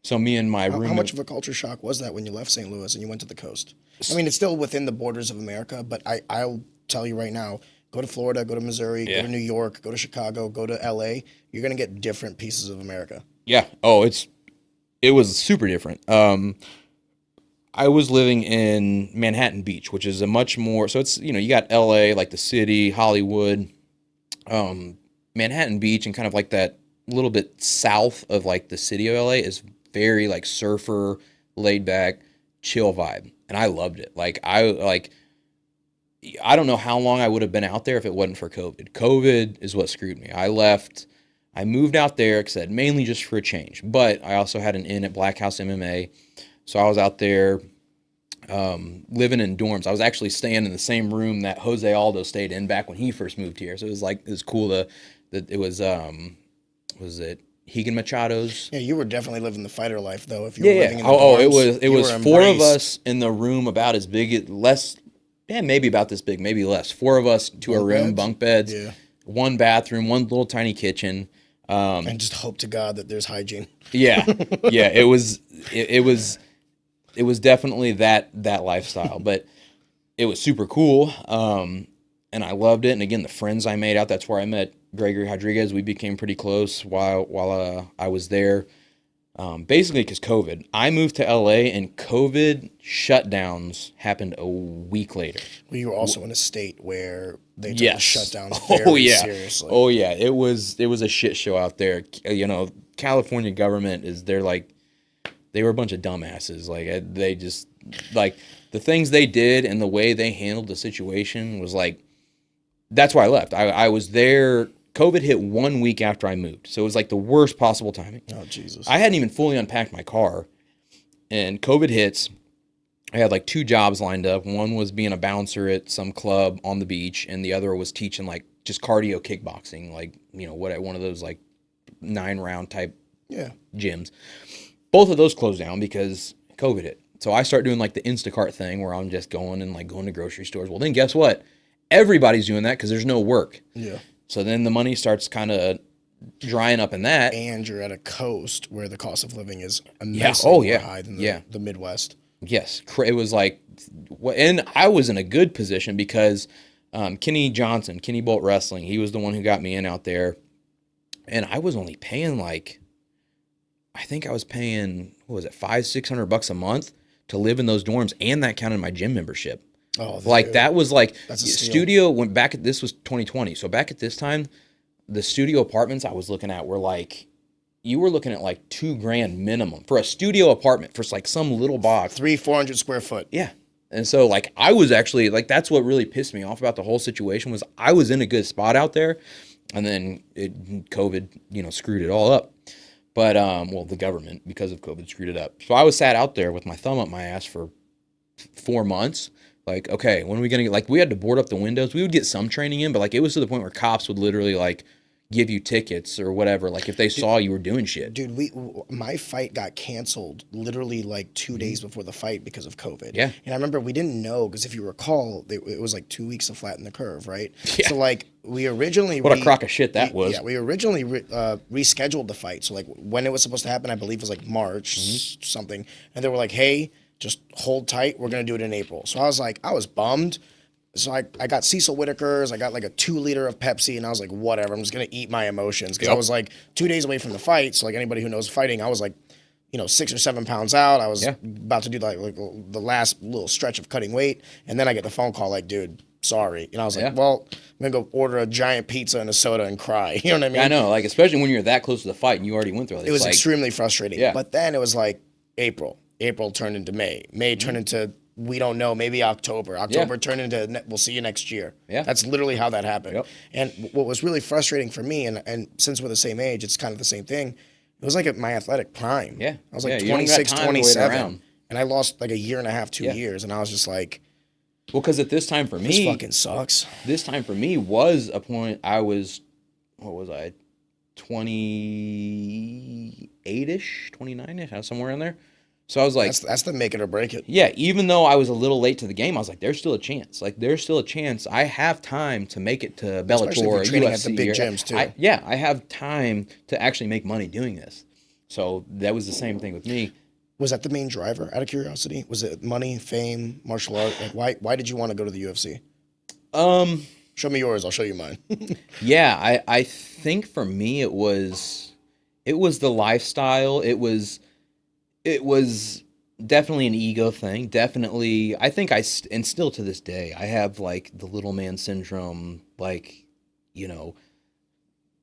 me and my roommate. How much of a culture shock was that when you left St. Louis and you went to the coast? I mean, it's still within the borders of America, but I'll tell you right now, go to Florida, go to Missouri, go to New York, go to Chicago, go to LA. You're going to get different pieces of America. Yeah. Oh, it was super different. I was living in Manhattan Beach, which is a much more, so it's, you got LA, like the city, Hollywood, Manhattan Beach, and kind of like that little bit south of like the city of LA is very like surfer, laid back, chill vibe. And I loved it. I don't know how long I would have been out there if it wasn't for COVID. COVID is what screwed me. I moved out there, like I said, mainly just for a change. But I also had an in at Black House MMA. So I was out there living in dorms. I was actually staying in the same room that Jose Aldo stayed in back when he first moved here. So it was cool that it was it Higan Machado's? Yeah, you were definitely living the fighter life though. If you were living in the dorms, it was four of us in the room about as big, maybe about this big, maybe less. Four of us to a room, bunk beds, one bathroom, one little tiny kitchen. And just hope to God that there's hygiene. Yeah. It was definitely that lifestyle, but it was super cool. And I loved it. And again, the friends I made out, that's where I met Gregory Rodriguez. We became pretty close while I was there. Basically because COVID. I moved to LA and COVID shutdowns happened a week later. Well, you were also in a state where they took the shutdowns very seriously. Oh yeah. It was a shit show out there. California government they were a bunch of dumbasses. Like they just like the things they did and the way they handled the situation was like, that's why I left. I was there. COVID hit 1 week after I moved. So it was like the worst possible timing. Oh, Jesus. I hadn't even fully unpacked my car. And COVID hits. I had like 2 jobs lined up. One was being a bouncer at some club on the beach. And the other was teaching like just cardio kickboxing. Like, one of those like 9-round type gyms. Both of those closed down because COVID hit. So I start doing like the Instacart thing where I'm just going to grocery stores. Well, then guess what? Everybody's doing that because there's no work. Yeah. So then the money starts kind of drying up in that. And you're at a coast where the cost of living is immensely more high than the Midwest. Yes. It was like, and I was in a good position because Kenny Johnson, Kenny Bolt Wrestling, he was the one who got me in out there. And I was only paying I think I was paying, $500-600 a month to live in those dorms. And that counted my gym membership. Oh, that was like that's a steal. Studio went back this was 2020. So back at this time, the studio apartments I was looking at were like, you were looking at like $2,000 minimum for a studio apartment for like some little box. 400 square foot. Yeah. And so like, I was actually like, that's what really pissed me off about the whole situation was I was in a good spot out there and then COVID, screwed it all up. But, the government because of COVID screwed it up. So I was sat out there with my thumb up my ass for 4 months. Like, okay, when are we going to get, like, we had to board up the windows. We would get some training in, but, like, it was to the point where cops would literally, like, give you tickets or whatever, like, if they saw you were doing shit. Dude, my fight got canceled literally, like, 2 days before the fight because of COVID. Yeah. And I remember we didn't know, because if you recall, it was, like, 2 weeks to flatten the curve, right? Yeah. So, like, we originally... What a crock of shit that was. Yeah, we originally rescheduled the fight. So, like, when it was supposed to happen, I believe it was, like, March something. And they were like, hey... just hold tight. We're going to do it in April. So I was bummed. So I got Cecil Whitaker's. I got like a 2 liter of Pepsi, and I was like, whatever. I'm just going to eat my emotions. Because I was like 2 days away from the fight. So like anybody who knows fighting, I was like, 6 or 7 pounds out. I was about to do like the last little stretch of cutting weight. And then I get the phone call like, dude, sorry. And I was like, well, I'm going to go order a giant pizza and a soda and cry. You know what I mean? I know. Like, especially when you're that close to the fight and you already went through it. It was like, extremely frustrating. Yeah. But then it was like April. April turned into May. May turned into, we don't know, maybe October. October turned into, we'll see you next year. Yeah. That's literally how that happened. Yep. And what was really frustrating for me, and since we're the same age, it's kind of the same thing. It was like at my athletic prime. Yeah. I was like you don't got 26, time to wait 27. around. And I lost like a year and a half, 2 years. And I was just like, well, because at this time for me, this fucking sucks. This time for me was a point I was, 28-ish, 29-ish, somewhere in there. So I was like, that's the make it or break it. Yeah, even though I was a little late to the game, I was like, there's still a chance. Like, there's still a chance. I have time to make it to Bellator, Especially if you're training UFC, at the big gyms too. I have time to actually make money doing this. So that was the same thing with me. Was that the main driver, out of curiosity? Was it money, fame, martial art? Like, why did you want to go to the UFC? Show me yours, I'll show you mine. Yeah, I think for me it was the lifestyle. It was definitely an ego thing. Definitely, I think and still to this day, I have like the little man syndrome, like,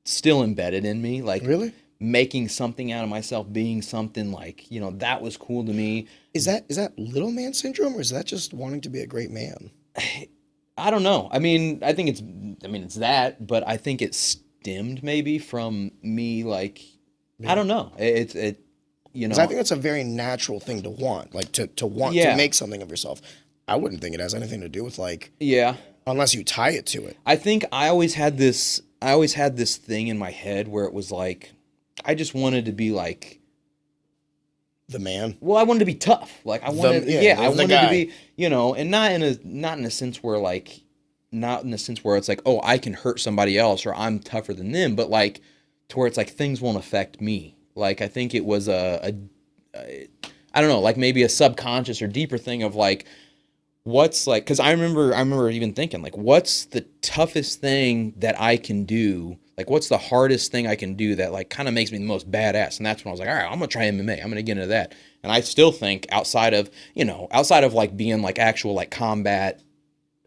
still embedded in me. Like, really? Making something out of myself, being something like, that was cool to me. Is that little man syndrome, or is that just wanting to be a great man? I don't know. I mean, it's that, but I think it stemmed maybe from me, like, I don't know. I think it's a very natural thing to want, like to want to make something of yourself. I wouldn't think it has anything to do with like, unless you tie it to it. I think I always had this thing in my head where it was like, I just wanted to be like the man. Well, I wanted to be tough. Like I wanted, I wanted to be, and not in a sense where like, not in the sense where it's like, oh, I can hurt somebody else or I'm tougher than them, but like to where it's like things won't affect me. Like I think it was I don't know, like maybe a subconscious or deeper thing of like, what's like, because I remember even thinking like, what's the toughest thing that I can do? Like, what's the hardest thing I can do that like kind of makes me the most badass? And that's when I was like, all right, I'm gonna try MMA. I'm gonna get into that. And I still think outside of like being like actual like combat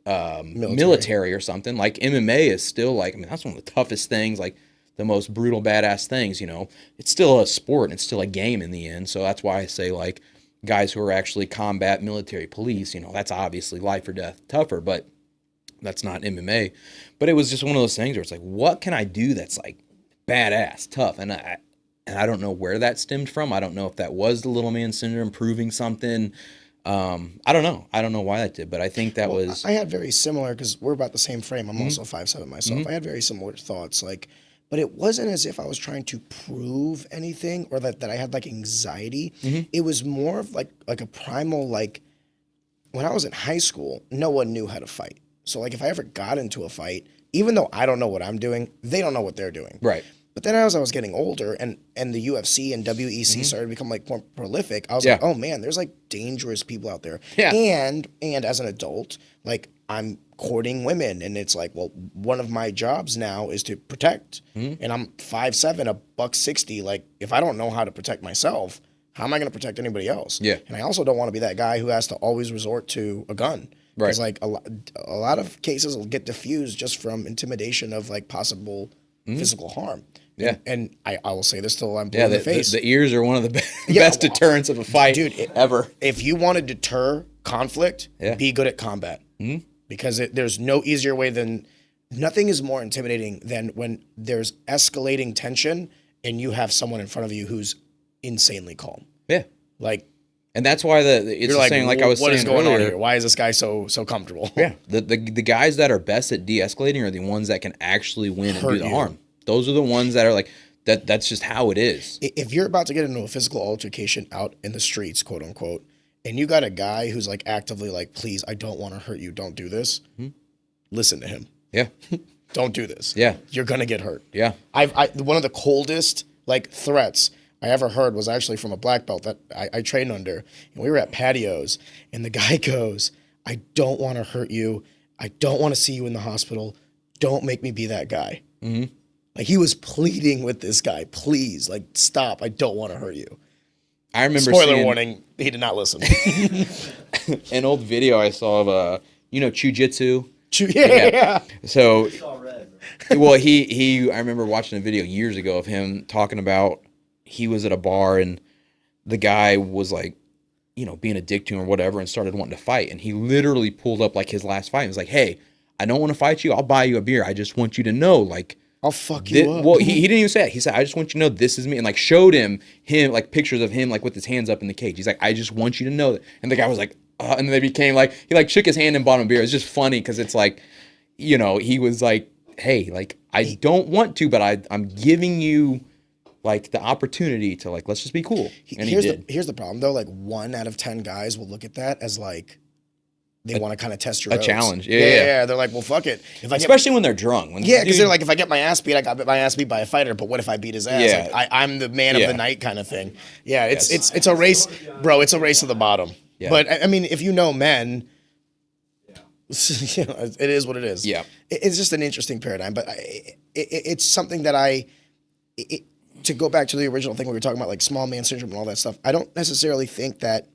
military or something, like MMA is still like, I mean, that's one of the toughest things, like the most brutal badass things. It's still a sport and it's still a game in the end. So that's why I say like guys who are actually combat military police, that's obviously life or death tougher, but that's not MMA. But it was just one of those things where it's like, what can I do that's like badass, tough? And I don't know where that stemmed from. I don't know if that was the little man syndrome proving something. I don't know. I don't know why that did, but I think that was... I had very similar, because we're about the same frame. I'm also 5'7" myself. I had very similar thoughts, like, but it wasn't as if I was trying to prove anything or that I had like anxiety. It was more of like a primal, like when I was in high school, no one knew how to fight. So like if I ever got into a fight, even though I don't know what I'm doing, they don't know what they're doing. Right. But then as I was getting older and the UFC and WEC started to become like more prolific, I was like, oh man, there's like dangerous people out there. Yeah. And as an adult, like I'm courting women, and it's like, well, one of my jobs now is to protect. And I'm 5'7", $160. Like if I don't know how to protect myself, how am I going to protect anybody else? Yeah. And I also don't want to be that guy who has to always resort to a gun. Right. Because like a lot of cases will get diffused just from intimidation of like possible physical harm. Yeah. And I will say this till I'm blue in the face. The ears are one of the best deterrents of a fight, ever. If you want to deter conflict, be good at combat. Because there's no easier way than... Nothing is more intimidating than when there's escalating tension and you have someone in front of you who's insanely calm. Yeah. Like... And that's why it's like, saying, like I was saying what is going earlier, on here? Why is this guy so comfortable? Yeah. The guys that are best at de-escalating are the ones that can actually win and do the harm. Those are the ones that are like, that's just how it is. If you're about to get into a physical altercation out in the streets, quote unquote, and you got a guy who's like actively like, please, I don't want to hurt you, don't do this, listen to him. Yeah. Don't do this. Yeah. You're going to get hurt. Yeah. One of the coldest like threats I ever heard was actually from a black belt that I trained under. And we were at patios, and the guy goes, I don't want to hurt you. I don't want to see you in the hospital. Don't make me be that guy. Mm-hmm. Like, he was pleading with this guy, please, like, stop. I don't want to hurt you. I remember Spoiler warning, he did not listen. An old video I saw of, Jiu-Jitsu. Yeah. So, well, I remember watching a video years ago of him talking about he was at a bar and the guy was like, being a dick to him or whatever and started wanting to fight. And he literally pulled up like his last fight and was like, hey, I don't want to fight you. I'll buy you a beer. I just want you to know, like, I'll fuck you up. Well, he didn't even say it. He said, I just want you to know this is me. And like showed him like pictures of him like with his hands up in the cage. He's like, I just want you to know that. And the guy was like, and then they became like, he like shook his hand and bought him a beer. It's just funny because it's like, he was like, hey, like, I don't want to, but I'm giving you like the opportunity to like, let's just be cool. And here's the problem though. Like 1 out of 10 guys will look at that as like, they want to kind of test your oats. Challenge. Yeah. They're like, well, fuck it. Especially when they're drunk. Because they're like, if I get my ass beat, I got my ass beat by a fighter. But what if I beat his ass? Yeah. Like, I'm the man of the night kind of thing. Yeah, it's a race, bro. It's a race to the bottom. Yeah. But I mean, if you know men, it is what it is. Yeah. It's just an interesting paradigm. But it's something that to go back to the original thing we were talking about, like small man syndrome and all that stuff, I don't necessarily think that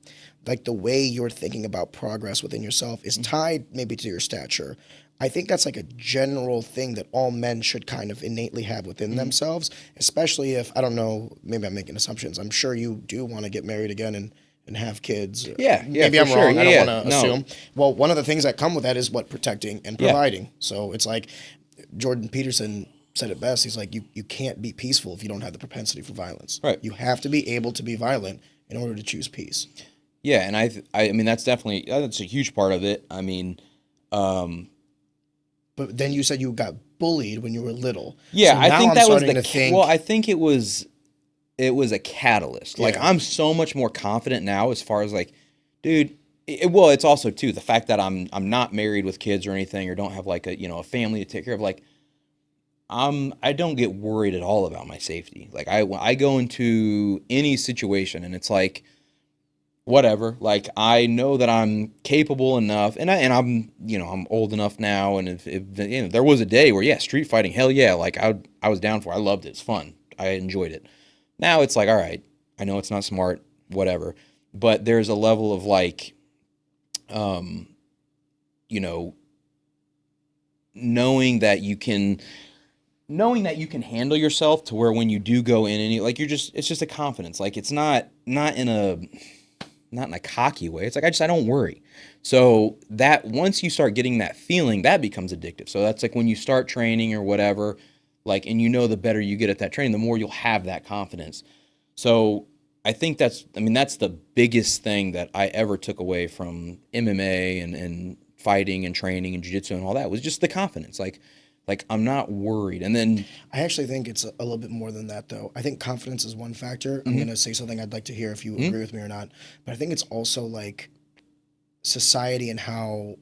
like the way you're thinking about progress within yourself is tied maybe to your stature. I think that's like a general thing that all men should kind of innately have within themselves, especially if, I don't know, maybe I'm making assumptions. I'm sure you do want to get married again and have kids. Yeah. Maybe I'm wrong. I don't want to assume. No. Well, one of the things that come with that is protecting and providing. So it's like Jordan Peterson said it best. He's like, you can't be peaceful if you don't have the propensity for violence. Right. You have to be able to be violent in order to choose peace. Yeah, and I mean that's a huge part of it. I mean, but then you said you got bullied when you were little. Yeah, so I think that was Well, I think it was a catalyst. Like I'm so much more confident now as far as like, dude. It's also too the fact that I'm not married with kids or anything or don't have like a family to take care of. Like, I don't get worried at all about my safety. Like I go into any situation and it's like, whatever. Like I know that I'm capable enough, and I'm I'm old enough now. And if there was a day where street fighting, hell yeah, like I was down for it. I loved it. It's fun. I enjoyed it. Now it's like, all right, I know it's not smart, whatever. But there's a level of like, knowing that you can handle yourself to where when you do go in and like it's just a confidence. Like it's not in a cocky way. It's like I don't worry. So that once you start getting that feeling, that becomes addictive. So that's like when you start training or whatever, like, and the better you get at that training, the more you'll have that confidence. So I think that's the biggest thing that I ever took away from MMA and fighting and training and jiu-jitsu and all that was just the confidence. Like I'm not worried. And then I actually think it's a little bit more than that, though. I think confidence is one factor. I'm going to say something I'd like to hear if you agree with me or not. But I think it's also like society and how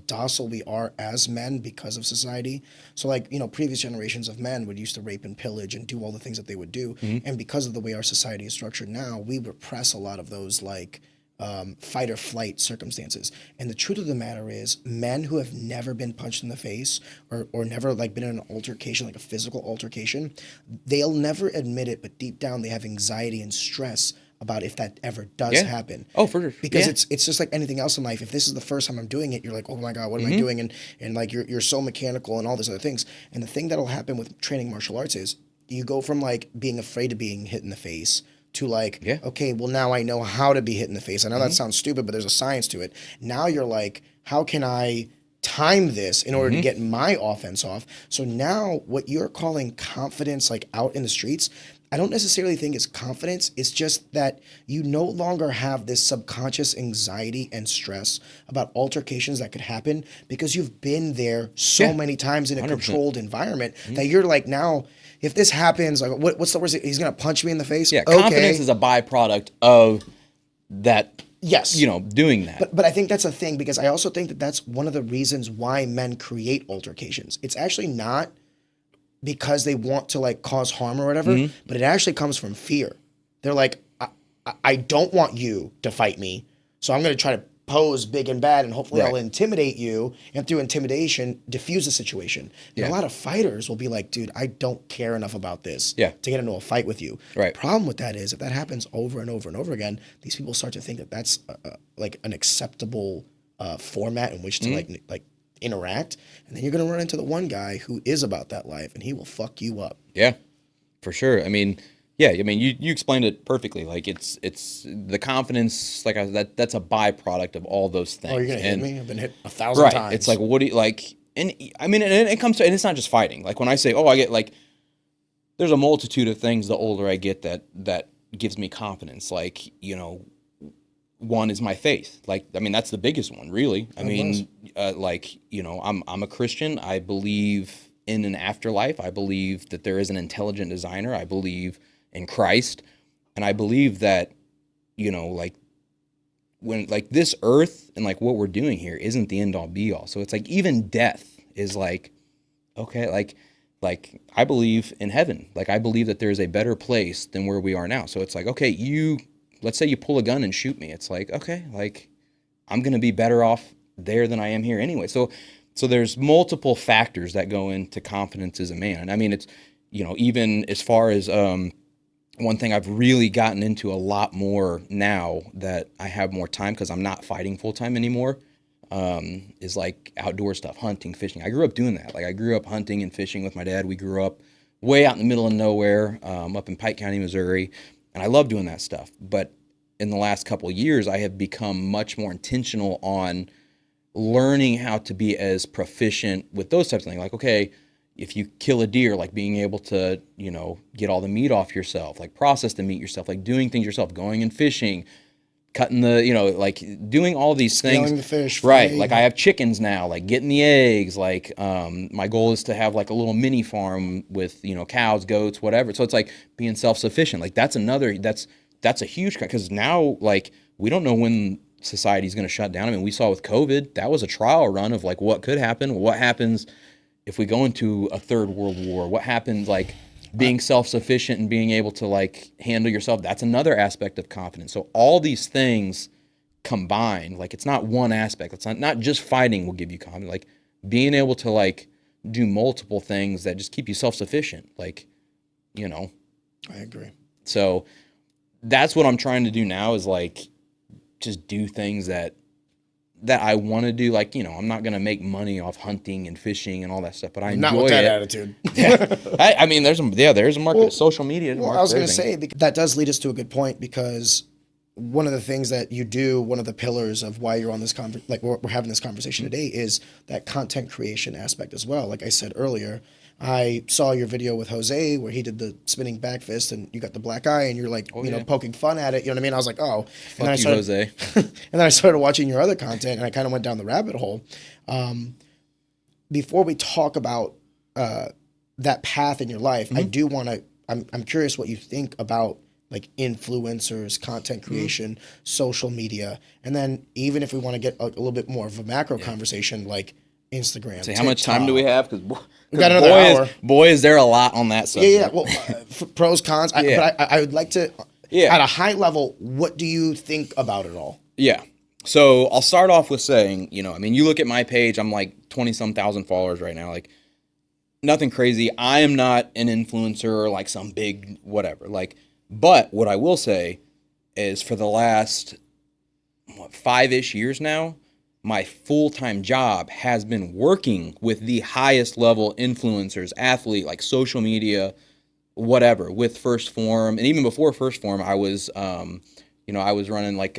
docile we are as men because of society. So like, previous generations of men would used to rape and pillage and do all the things that they would do. And because of the way our society is structured now, we repress a lot of those like fight or flight circumstances. And the truth of the matter is men who have never been punched in the face or never like been in an altercation, like a physical altercation, they'll never admit it, but deep down they have anxiety and stress about if that ever does happen. Oh, for sure. Because it's just like anything else in life. If this is the first time I'm doing it, you're like, oh my God, what am I doing? And like you're so mechanical and all these other things. And the thing that'll happen with training martial arts is you go from like being afraid of being hit in the face to like, okay, well now I know how to be hit in the face. I know that sounds stupid, but there's a science to it. Now you're like, how can I time this in order to get my offense off? So now what you're calling confidence, like out in the streets, I don't necessarily think it's confidence. It's just that you no longer have this subconscious anxiety and stress about altercations that could happen because you've been there so many times in a 100%. Controlled environment that you're like, now, if this happens, like, what's the worst? He's going to punch me in the face? Yeah, confidence is a byproduct of that, yes, doing that. But I think that's a thing because I also think that that's one of the reasons why men create altercations. It's actually not because they want to like cause harm or whatever, but it actually comes from fear. they're like, I don't want you to fight me, so I'm going to try to pose big and bad, and hopefully I'll intimidate you, and through intimidation, diffuse the situation. And a lot of fighters will be like, dude, I don't care enough about this to get into a fight with you. The problem with that is, if that happens over and over and over again, these people start to think that that's like an acceptable format in which to like interact, and then you're going to run into the one guy who is about that life, and he will fuck you up. Yeah, for sure. I mean, you explained it perfectly. Like it's the confidence, like that's a byproduct of all those things. Oh, you're gonna hit me? I've been hit 1,000 times. It's like, what do you like? And I mean, and it comes to, and it's not just fighting. Like when I say, oh, I get like, there's a multitude of things. The older I get, that gives me confidence. Like, you know, one is my faith. Like, I mean, that's the biggest one, really. I mean, like, you know, I'm a Christian. I believe in an afterlife. I believe that there is an intelligent designer. I believe in Christ, and I believe that, you know, like when like this earth and like what we're doing here isn't the end all be all. So it's like even death is like, okay, like I believe in heaven. Like I believe that there's a better place than where we are now. So it's like, okay, let's say you pull a gun and shoot me. It's like, okay, like I'm gonna be better off there than I am here anyway. So there's multiple factors that go into confidence as a man. I mean, it's, you know, even as far as one thing I've really gotten into a lot more now that I have more time because I'm not fighting full time anymore, is like outdoor stuff, hunting, fishing. I grew up doing that. Like I grew up hunting and fishing with my dad. We grew up way out in the middle of nowhere, up in Pike County, Missouri, and I love doing that stuff. But in the last couple of years, I have become much more intentional on learning how to be as proficient with those types of things. Like, okay, if you kill a deer, like being able to, you know, get all the meat off yourself, like process the meat yourself, like doing things yourself, going and fishing, cutting the, you know, like doing all these Scaling things. the fish. Right. Like I have chickens now, like getting the eggs, like my goal is to have like a little mini farm with, you know, cows, goats, whatever. So it's like being self-sufficient. Like that's a huge, because now like we don't know when society's going to shut down. I mean, we saw with COVID, that was a trial run of like what could happen, what happens if we go into a third world war, what happens, like being self-sufficient and being able to like handle yourself. That's another aspect of confidence. So all these things combined, like it's not one aspect. It's not just fighting will give you confidence. Like being able to like do multiple things that just keep you self-sufficient. Like, you know. I agree. So that's what I'm trying to do now is like just do things that I want to do. Like, you know, I'm not going to make money off hunting and fishing and all that stuff, but I enjoy it. Not with that attitude. I mean, there's a market, well, social media. Well, I was going to say, that does lead us to a good point, because one of the things that you do, one of the pillars of why you're on this like we're having this conversation today, is that content creation aspect as well. Like I said earlier, I saw your video with Jose where he did the spinning back fist and you got the black eye and you're like, you know, poking fun at it. You know what I mean? I was like, oh. Fuck you, Jose. And then I started watching your other content and I kind of went down the rabbit hole. Before we talk about that path in your life, I do want to, I'm curious what you think about like influencers, content creation, social media. And then even if we want to get a little bit more of a macro conversation, like Instagram. Say, how much time do we have? Because we got another hour. Boy, is there a lot on that subject. Yeah. Well, pros, cons. But I would like to, at a high level, what do you think about it all? Yeah. So I'll start off with saying, you know, I mean, you look at my page, I'm like 20-some thousand followers right now. Like, nothing crazy. I am not an influencer or like some big whatever. Like, but what I will say is for the last, 5-ish years now, my full-time job has been working with the highest level influencers, athlete, like social media, whatever, with First Form. And even before First Form, I was, you know, I was running like,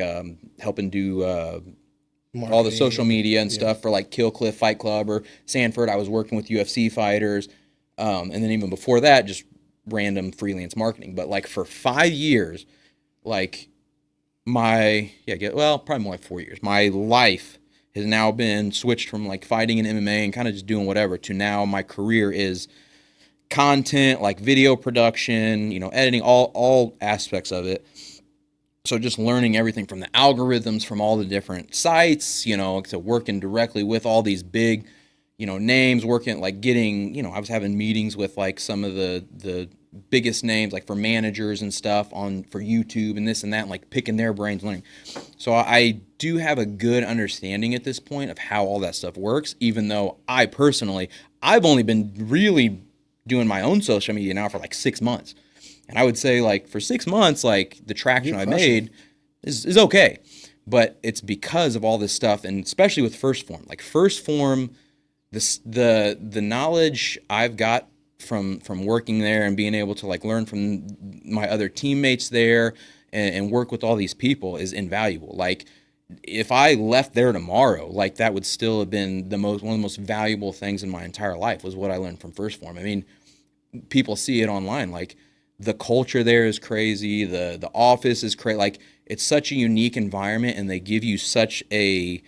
helping do all the social media and stuff for like Kill Cliff Fight Club or Sanford. I was working with UFC fighters. And then even before that, just random freelance marketing. But like for 5 years, like probably more like 4 years, my life has now been switched from like fighting and MMA and kind of just doing whatever to now my career is content, like video production, you know, editing, all aspects of it. So just learning everything from the algorithms from all the different sites, you know, to working directly with all these big, you know, names, working like getting, you know, I was having meetings with like some of the biggest names, like for managers and stuff for YouTube and this and that, and like picking their brains, learning. So I do have a good understanding at this point of how all that stuff works, even though I've only been really doing my own social media now for like 6 months. And I would say like for 6 months, like the traction I made is okay. But it's because of all this stuff, and especially with First Form. Like First Form, the knowledge I've got from working there and being able to like learn from my other teammates there and work with all these people is invaluable. Like if I left there tomorrow, like that would still have been one of the most valuable things in my entire life was what I learned from First Form. I mean, people see it online, like the culture there is crazy, the office is crazy, like it's such a unique environment, and they give you such a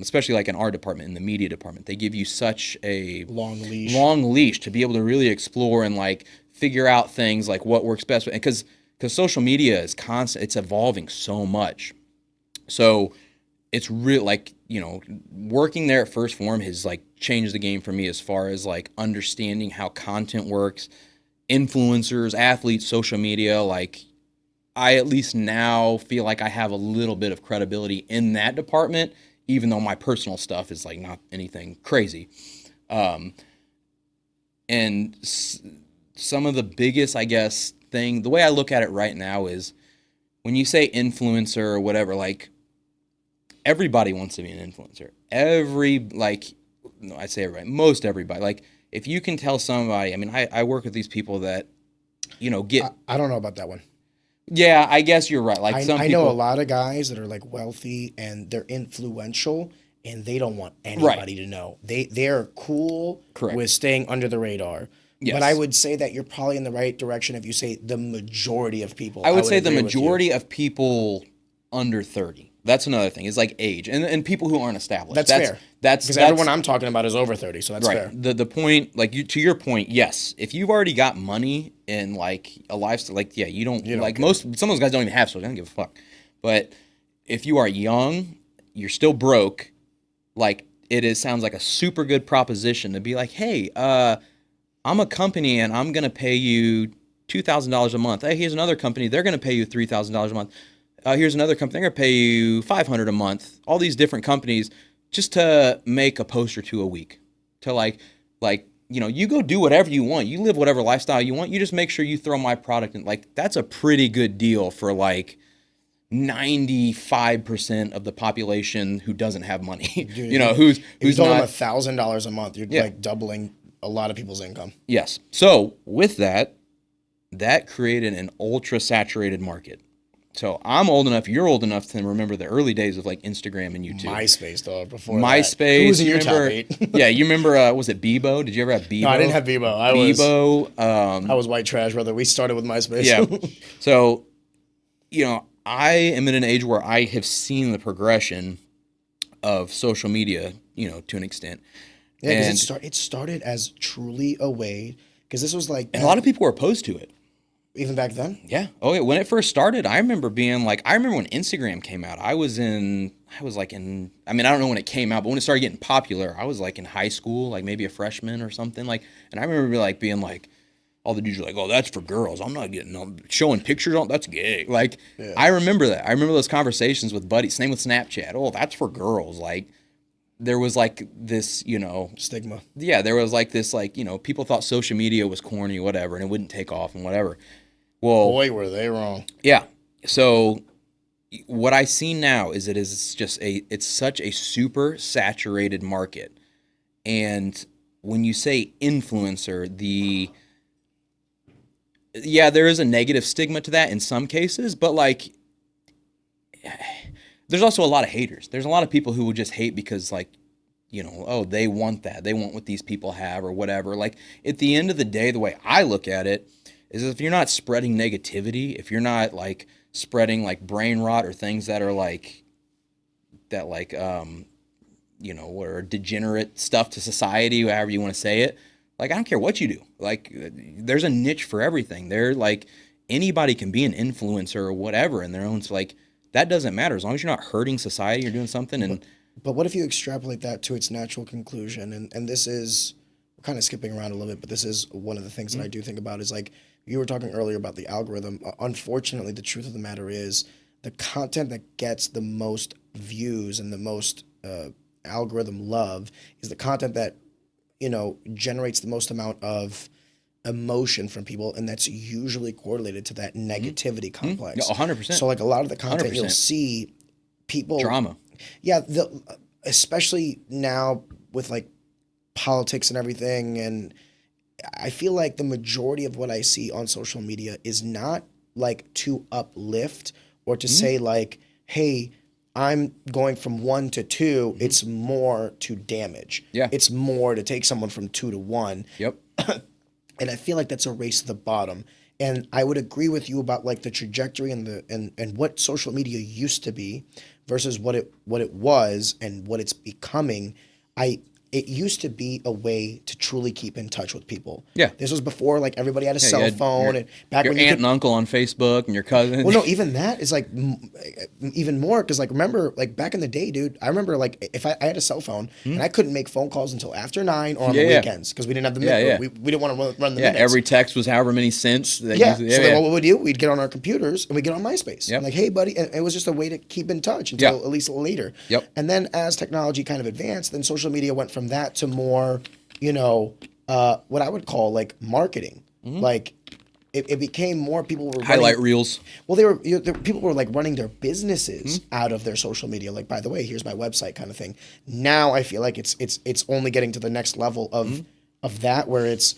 especially like in our department, in the media department, they give you such a long leash to be able to really explore and like figure out things like what works best. Because social media is constant, it's evolving so much. So it's real, like, you know, working there at First Form has like changed the game for me as far as like understanding how content works, influencers, athletes, social media. Like I at least now feel like I have a little bit of credibility in that department, even though my personal stuff is like not anything crazy. And some of the biggest, I guess, the way I look at it right now is when you say influencer or whatever, like everybody wants to be an influencer. I say everybody, most everybody. Like if you can tell somebody, I mean, I work with these people that, you know, I don't know about that one. Yeah, I guess you're right. Like I know a lot of guys that are like wealthy and they're influential and they don't want anybody to know. They're cool with staying under the radar. Yes. But I would say that you're probably in the right direction if you say the majority of people. I would say the majority of people under 30. That's another thing. It's like age and people who aren't established. That's fair. Because everyone I'm talking about is over 30, so that's fair. The point, like to your point, yes. If you've already got money and like a lifestyle, like you don't like care. Some of those guys don't even have, so they don't give a fuck. But if you are young, you're still broke. Like sounds like a super good proposition to be like, hey, I'm a company and I'm gonna pay you $2,000 a month. Hey, here's another company, they're gonna pay you $3,000 a month. Here's another company, they're going to pay you $500 a month. All these different companies just to make a post or two a week. To like, you know, you go do whatever you want. You live whatever lifestyle you want. You just make sure you throw my product in. Like, that's a pretty good deal for like 95% of the population who doesn't have money. Dude, you know, who's not $1,000 a month. You're like doubling a lot of people's income. Yes. So with that created an ultra saturated market. So I'm old enough, you're old enough to remember the early days of like Instagram and YouTube. MySpace, though, before MySpace. Who was in your top 8? Yeah, you remember, was it Bebo? Did you ever have Bebo? No, I didn't have Bebo. I was white trash, brother. We started with MySpace. Yeah. So, you know, I am in an age where I have seen the progression of social media, you know, to an extent. Yeah, because it started as truly a way, because this was like... And a lot of people were opposed to it. Even back then? Yeah. Oh, yeah. When it first started, I remember being like, I remember when Instagram came out, I don't know when it came out, but when it started getting popular, I was like in high school, like maybe a freshman or something. Like, and I remember like being like, all the dudes were like, oh, that's for girls. I'm not showing pictures on, that's gay. Like, yeah. I remember that. I remember those conversations with buddies. Same with Snapchat. Oh, that's for girls. Like, there was like this, you know, stigma. Yeah. There was like this, like, you know, people thought social media was corny, whatever, and it wouldn't take off and whatever. Well, boy, were they wrong. Yeah. So what I see now is it's such a super saturated market. And when you say influencer, there is a negative stigma to that in some cases, but like there's also a lot of haters. There's a lot of people who will just hate because like, you know, oh, they want that. They want what these people have or whatever. Like at the end of the day, the way I look at it is if you're not spreading negativity, if you're not like spreading like brain rot or things that are like you know, or degenerate stuff to society, however you want to say it, like I don't care what you do. Like there's a niche for everything. They're like anybody can be an influencer or whatever in their own. So like that doesn't matter as long as you're not hurting society. You're doing something. And but what if you extrapolate that to its natural conclusion? And this is, we're kind of skipping around a little bit, but this is one of the things that I do think about is like, you were talking earlier about the algorithm. Unfortunately, the truth of the matter is the content that gets the most views and the most algorithm love is the content that, generates the most amount of emotion from people, and that's usually correlated to that negativity complex. 100%. So like a lot of the content 100%. you'll see people Drama. Yeah, especially now with like politics and everything, and I feel like the majority of what I see on social media is not like to uplift or to say like, hey, I'm going from 1 to 2. It's more to damage. Yeah. It's more to take someone from 2 to 1. Yep. And I feel like that's a race to the bottom. And I would agree with you about like the trajectory and what social media used to be versus what it was and what it's becoming. It used to be a way to truly keep in touch with people. Yeah. This was before like everybody had a cell phone, and back your when you aunt could, and uncle on Facebook and your cousin. well, no, even that is like even more because like remember like back in the day, dude. I remember like if I had a cell phone and I couldn't make phone calls until after 9 or on the weekends because we didn't have the minute. We didn't want to run the minutes. Every text was however many cents. So then what would we do? We'd get on our computers and we'd get on MySpace. Yep. Like, hey, buddy, and it was just a way to keep in touch until at least later. Yep. And then as technology kind of advanced, then social media went from that to more, what I would call like marketing. Like it became more people were highlight reels. Well, people were like running their businesses out of their social media. Like, by the way, here's my website kind of thing. Now I feel like it's only getting to the next level of that where it's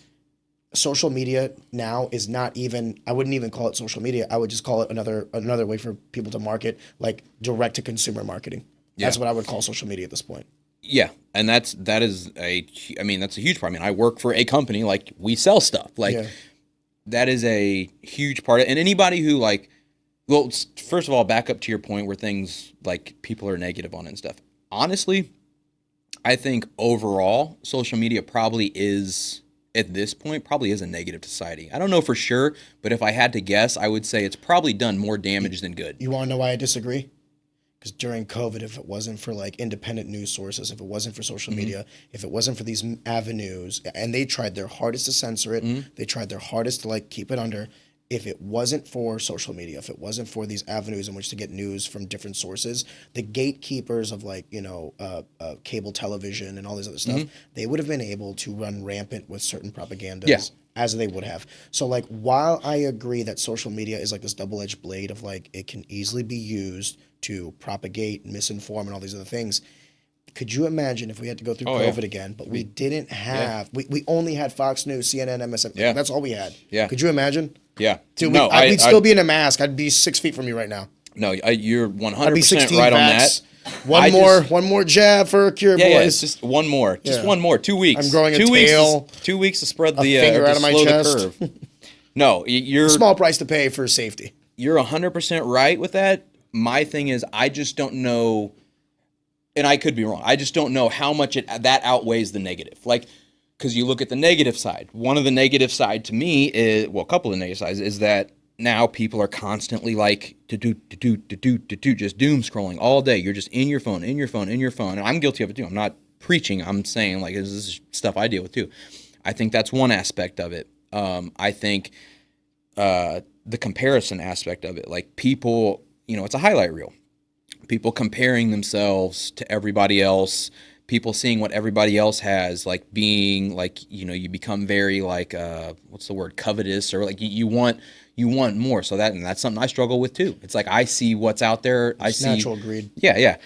social media now is not even, I wouldn't even call it social media. I would just call it another way for people to market, like direct to consumer marketing. That's what I would call social media at this point. Yeah, and that's a huge part. I mean, I work for a company, like we sell stuff. Like that is a huge part of, and anybody who like, well, first of all, back up to your point where things like people are negative on it and stuff. Honestly, I think overall social media probably is at this point probably is a negative to society. I don't know for sure, but if I had to guess, I would say it's probably done more damage than good. You want to know why I disagree? Because during COVID, if it wasn't for like independent news sources, if it wasn't for social media, if it wasn't for these avenues, and they tried their hardest to censor it, they tried their hardest to like keep it under. If it wasn't for social media, if it wasn't for these avenues in which to get news from different sources, the gatekeepers of like, cable television and all this other stuff, they would have been able to run rampant with certain propagandas as they would have. So like, while I agree that social media is like this double-edged blade of like, it can easily be used to propagate, misinform, and all these other things. Could you imagine if we had to go through COVID again, but we didn't have, we only had Fox News, CNN, MSN. Yeah. That's all we had. Yeah. Could you imagine? Yeah. Dude, we'd still be in a mask. I'd be 6 feet from you right now. No, you're 100% I'd be 16 right vax. on that. One more jab for a cure, boys. Yeah, it's just one more. Just one more. 2 weeks. I'm growing a 2 weeks. tail. 2 weeks to spread the finger out of my slow chest. the curve. No, you're Small price to pay for safety. You're 100% right with that. My thing is, I just don't know, and I could be wrong. I just don't know how much that outweighs the negative. Like, because you look at the negative side. One of the negative side to me is, well, a couple of negative sides is that now people are constantly like just doom scrolling all day. You're just in your phone. And I'm guilty of it too. I'm not preaching. I'm saying like this is stuff I deal with too. I think that's one aspect of it. I think the comparison aspect of it, like people, it's a highlight reel. People comparing themselves to everybody else. People seeing what everybody else has, like being like, you become very like, what's the word, covetous, or like you want more. So that's something I struggle with too. It's like I see what's out there. I see natural greed. Yeah.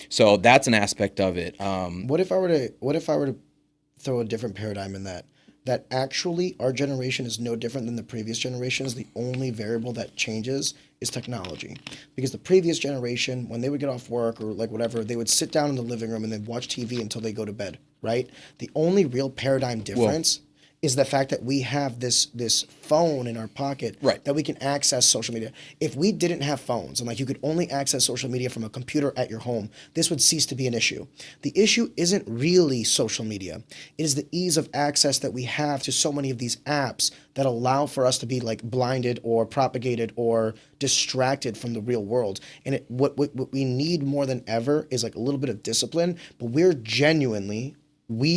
So that's an aspect of it. What if I were to throw a different paradigm in that? That actually our generation is no different than the previous generations. The only variable that changes is technology. Because the previous generation, when they would get off work or like whatever, they would sit down in the living room and they'd watch TV until they go to bed, right? The only real paradigm difference is the fact that we have this phone in our pocket that we can access social media. If we didn't have phones and like you could only access social media from a computer at your home, this would cease to be an issue. The issue isn't really social media. It is the ease of access that we have to so many of these apps that allow for us to be like blinded or propagated or distracted from the real world. And what we need more than ever is like a little bit of discipline, but we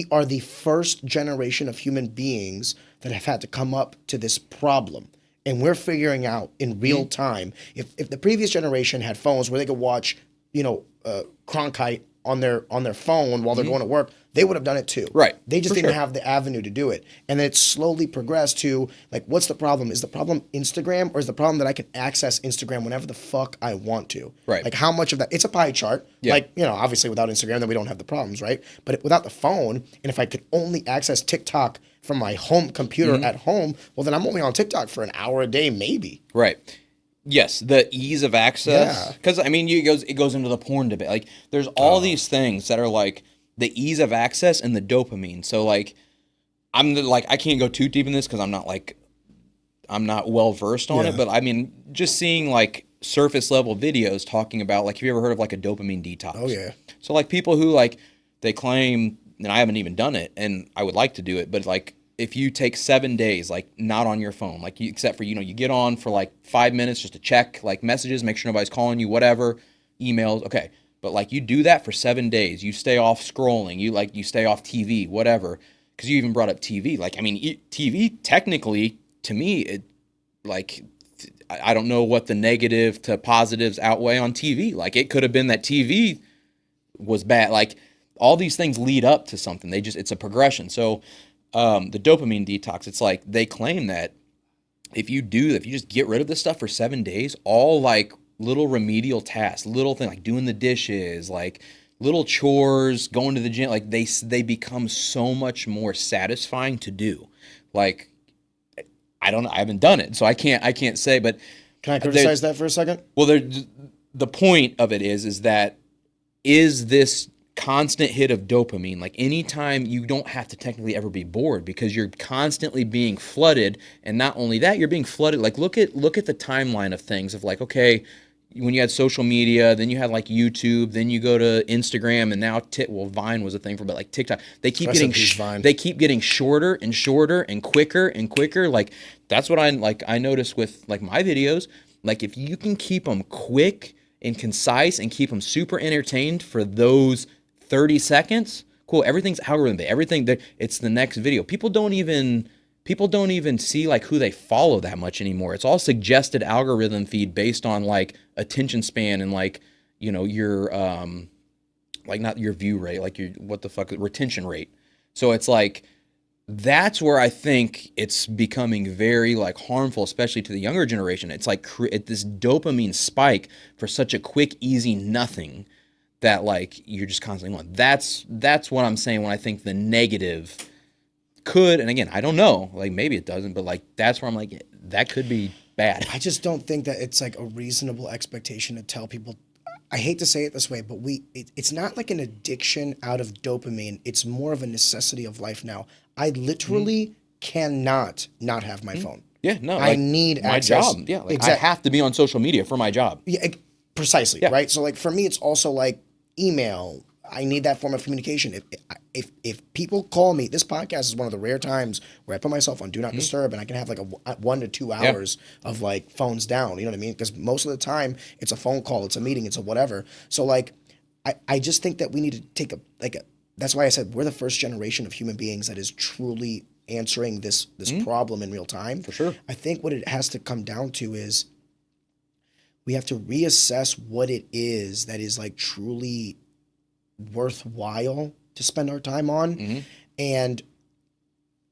are the first generation of human beings that have had to come up to this problem. and we're figuring out in real time. If the previous generation had phones where they could watch, Cronkite on their phone while they're going to work, they would have done it too. Right. They just didn't have the avenue to do it. And then it slowly progressed to, like, what's the problem? Is the problem Instagram, or is the problem that I can access Instagram whenever the fuck I want to? Right. Like, how much of that? It's a pie chart. Yeah. Like, obviously without Instagram, then we don't have the problems, right? But without the phone, and if I could only access TikTok from my home computer at home, well, then I'm only on TikTok for an hour a day, maybe. Right. Yes, the ease of access. Because, it goes into the porn debate. Like, there's all these things that are, like, the ease of access and the dopamine. So, like, I can't go too deep in this because I'm not well versed on it. But, just seeing, like, surface level videos talking about, like, have you ever heard of, like, a dopamine detox? Oh, yeah. So, like, people who, like, they claim, and I haven't even done it, and I would like to do it, but, like, if you take 7 days, like, not on your phone, like, except for, you get on for, like, 5 minutes just to check, like, messages, make sure nobody's calling you, whatever, emails, okay. But, like, you do that for 7 days. You stay off scrolling. You stay off TV, whatever. Because you even brought up TV. Like, TV, technically, to me, I don't know what the negative to positives outweigh on TV. Like, it could have been that TV was bad. Like, all these things lead up to something. It's a progression. So, the dopamine detox, it's like they claim that if you just get rid of this stuff for 7 days, all, like, little remedial tasks, little thing like doing the dishes, like little chores, going to the gym, like they become so much more satisfying to do. Like, I don't know, I haven't done it, so I can't say, but can I criticize that for a second? Well, the point of it is that this constant hit of dopamine, like anytime, you don't have to technically ever be bored because you're constantly being flooded, and not only that, you're being flooded. Like, look at the timeline of things of, like, okay, when you had social media, then you had, like, YouTube, then you go to Instagram, and now Vine was a thing for, but, like, TikTok, they keep getting shorter and shorter and quicker. Like, that's what I notice with, like, my videos. Like, if you can keep them quick and concise and keep them super entertained for those 30 seconds, cool. Everything's algorithm. It's the next video. People don't even see, like, who they follow that much anymore. It's all suggested algorithm feed based on, like, attention span and, like, your like, not your view rate, like your retention rate. So it's like, that's where I think it's becoming very, like, harmful, especially to the younger generation. It's like this dopamine spike for such a quick, easy nothing that, like, you're just constantly on. That's what I'm saying when I think the negative could, and again, I don't know, like, maybe it doesn't, but, like, that's where I'm like, that could be bad. I just don't think that it's, like, a reasonable expectation to tell people. I hate to say it this way, but it's not like an addiction out of dopamine. It's more of a necessity of life now. I literally cannot not have my phone. Yeah, no. I need my access. job. Yeah, like, I have to be on social media for my job. Yeah, precisely, right? So, like, for me, it's also, like, email. I need that form of communication. If people call me, this podcast is one of the rare times where I put myself on Do Not Disturb, and I can have, like, a 1 to 2 hours of, like, phones down. You know what I mean? Because most of the time, it's a phone call, it's a meeting, it's a whatever. So, like, I just think that we need to take that's why I said we're the first generation of human beings that is truly answering this problem in real time. For sure. I think what it has to come down to is we have to reassess what it is that is, like, truly worthwhile to spend our time on. And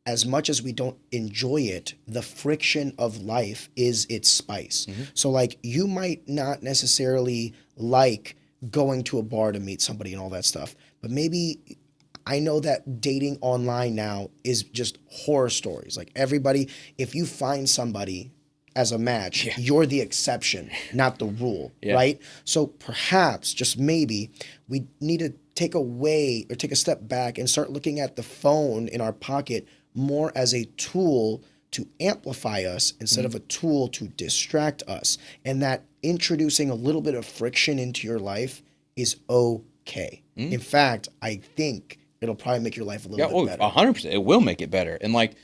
as much as we don't enjoy it, the friction of life is its spice. So, like, you might not necessarily like going to a bar to meet somebody and all that stuff, but maybe, I know that dating online now is just horror stories. Like, everybody, if you find somebody as a match, you're the exception, not the rule, right? So perhaps, just maybe, we need to take a step back and start looking at the phone in our pocket more as a tool to amplify us instead of a tool to distract us. And that introducing a little bit of friction into your life is okay. In fact, I think it'll probably make your life a little bit better. 100%. It will make it better. And, like,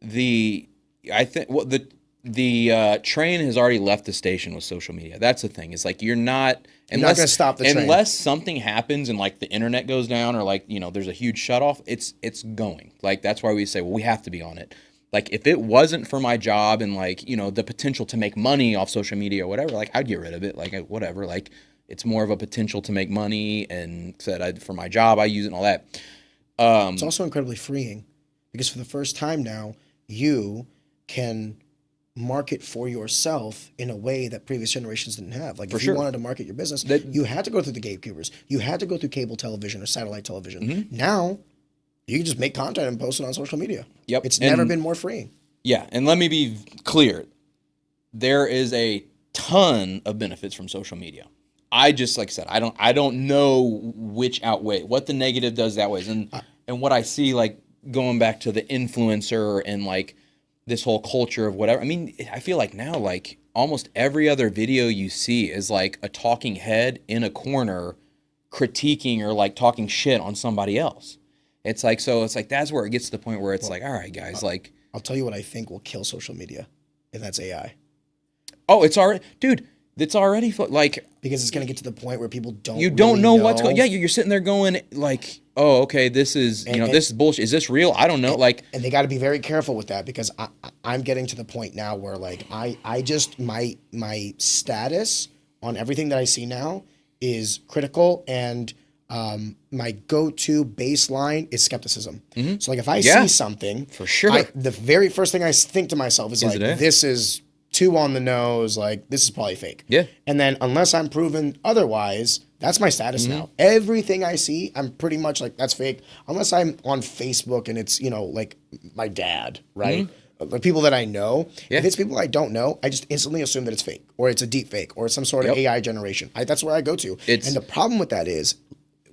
the train has already left the station with social media. That's the thing. It's like, you're not going to stop the train. Unless something happens and, like, the internet goes down, or, like, there's a huge shutoff, it's going. Like, that's why we say, well, we have to be on it. Like, if it wasn't for my job and, like, you know, the potential to make money off social media or whatever, like, I'd get rid of it. Like, whatever. Like, it's more of a potential to make money, and for my job, I use it and all that. It's also incredibly freeing because for the first time now, you can market for yourself in a way that previous generations didn't have. Like, if you wanted to market your business, you had to go through the gatekeepers. You had to go through cable television or satellite television. Now, you can just make content and post it on social media. Yep. It's never been more freeing. Yeah, and let me be clear. There is a ton of benefits from social media. I just, like I said, I don't know which outweigh what the negative does that way. And what I see, like, going back to the influencer and, like, this whole culture of whatever. I mean, I feel like now, like, almost every other video you see is like a talking head in a corner critiquing or like talking shit on somebody else. It's like, so it's like, that's where it gets to the point where it's like, all right, guys, like. I'll tell you what I think will kill social media, and that's AI. Oh, it's already, dude, it's already, like. Because it's going to get to the point where people don't know what's going on. Yeah, you're sitting there going, like, oh, okay, this is, this is bullshit. Is this real? I don't know. And they got to be very careful with that because I'm getting to the point now where, like, I just, my status on everything that I see now is critical, and my go-to baseline is skepticism. So, like, if I see something, for sure, the very first thing I think to myself is like, this is too on the nose, like, this is probably fake. Yeah. And then unless I'm proven otherwise, that's my status now. Everything I see, I'm pretty much like, that's fake. Unless I'm on Facebook and it's, like my dad, right? Like people that I know. Yeah. If it's people I don't know, I just instantly assume that it's fake or it's a deep fake or it's some sort of AI generation. That's where I go to. And the problem with that is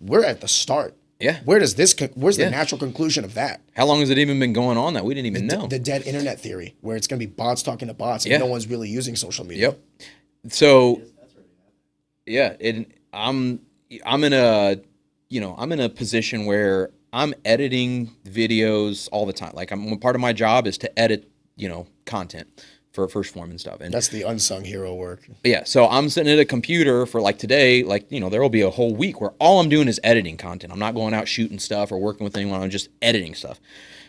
we're at the start. Yeah. Where's the natural conclusion of that? How long has it even been going on that we didn't even know? The dead internet theory, where it's going to be bots talking to bots and no one's really using social media. Yep. So, yeah, I'm in a position where I'm editing videos all the time. Like, part of my job is to edit, content for First Form and stuff. And that's the unsung hero work. Yeah. So I'm sitting at a computer for, like, today, like, there will be a whole week where all I'm doing is editing content. I'm not going out shooting stuff or working with anyone. I'm just editing stuff.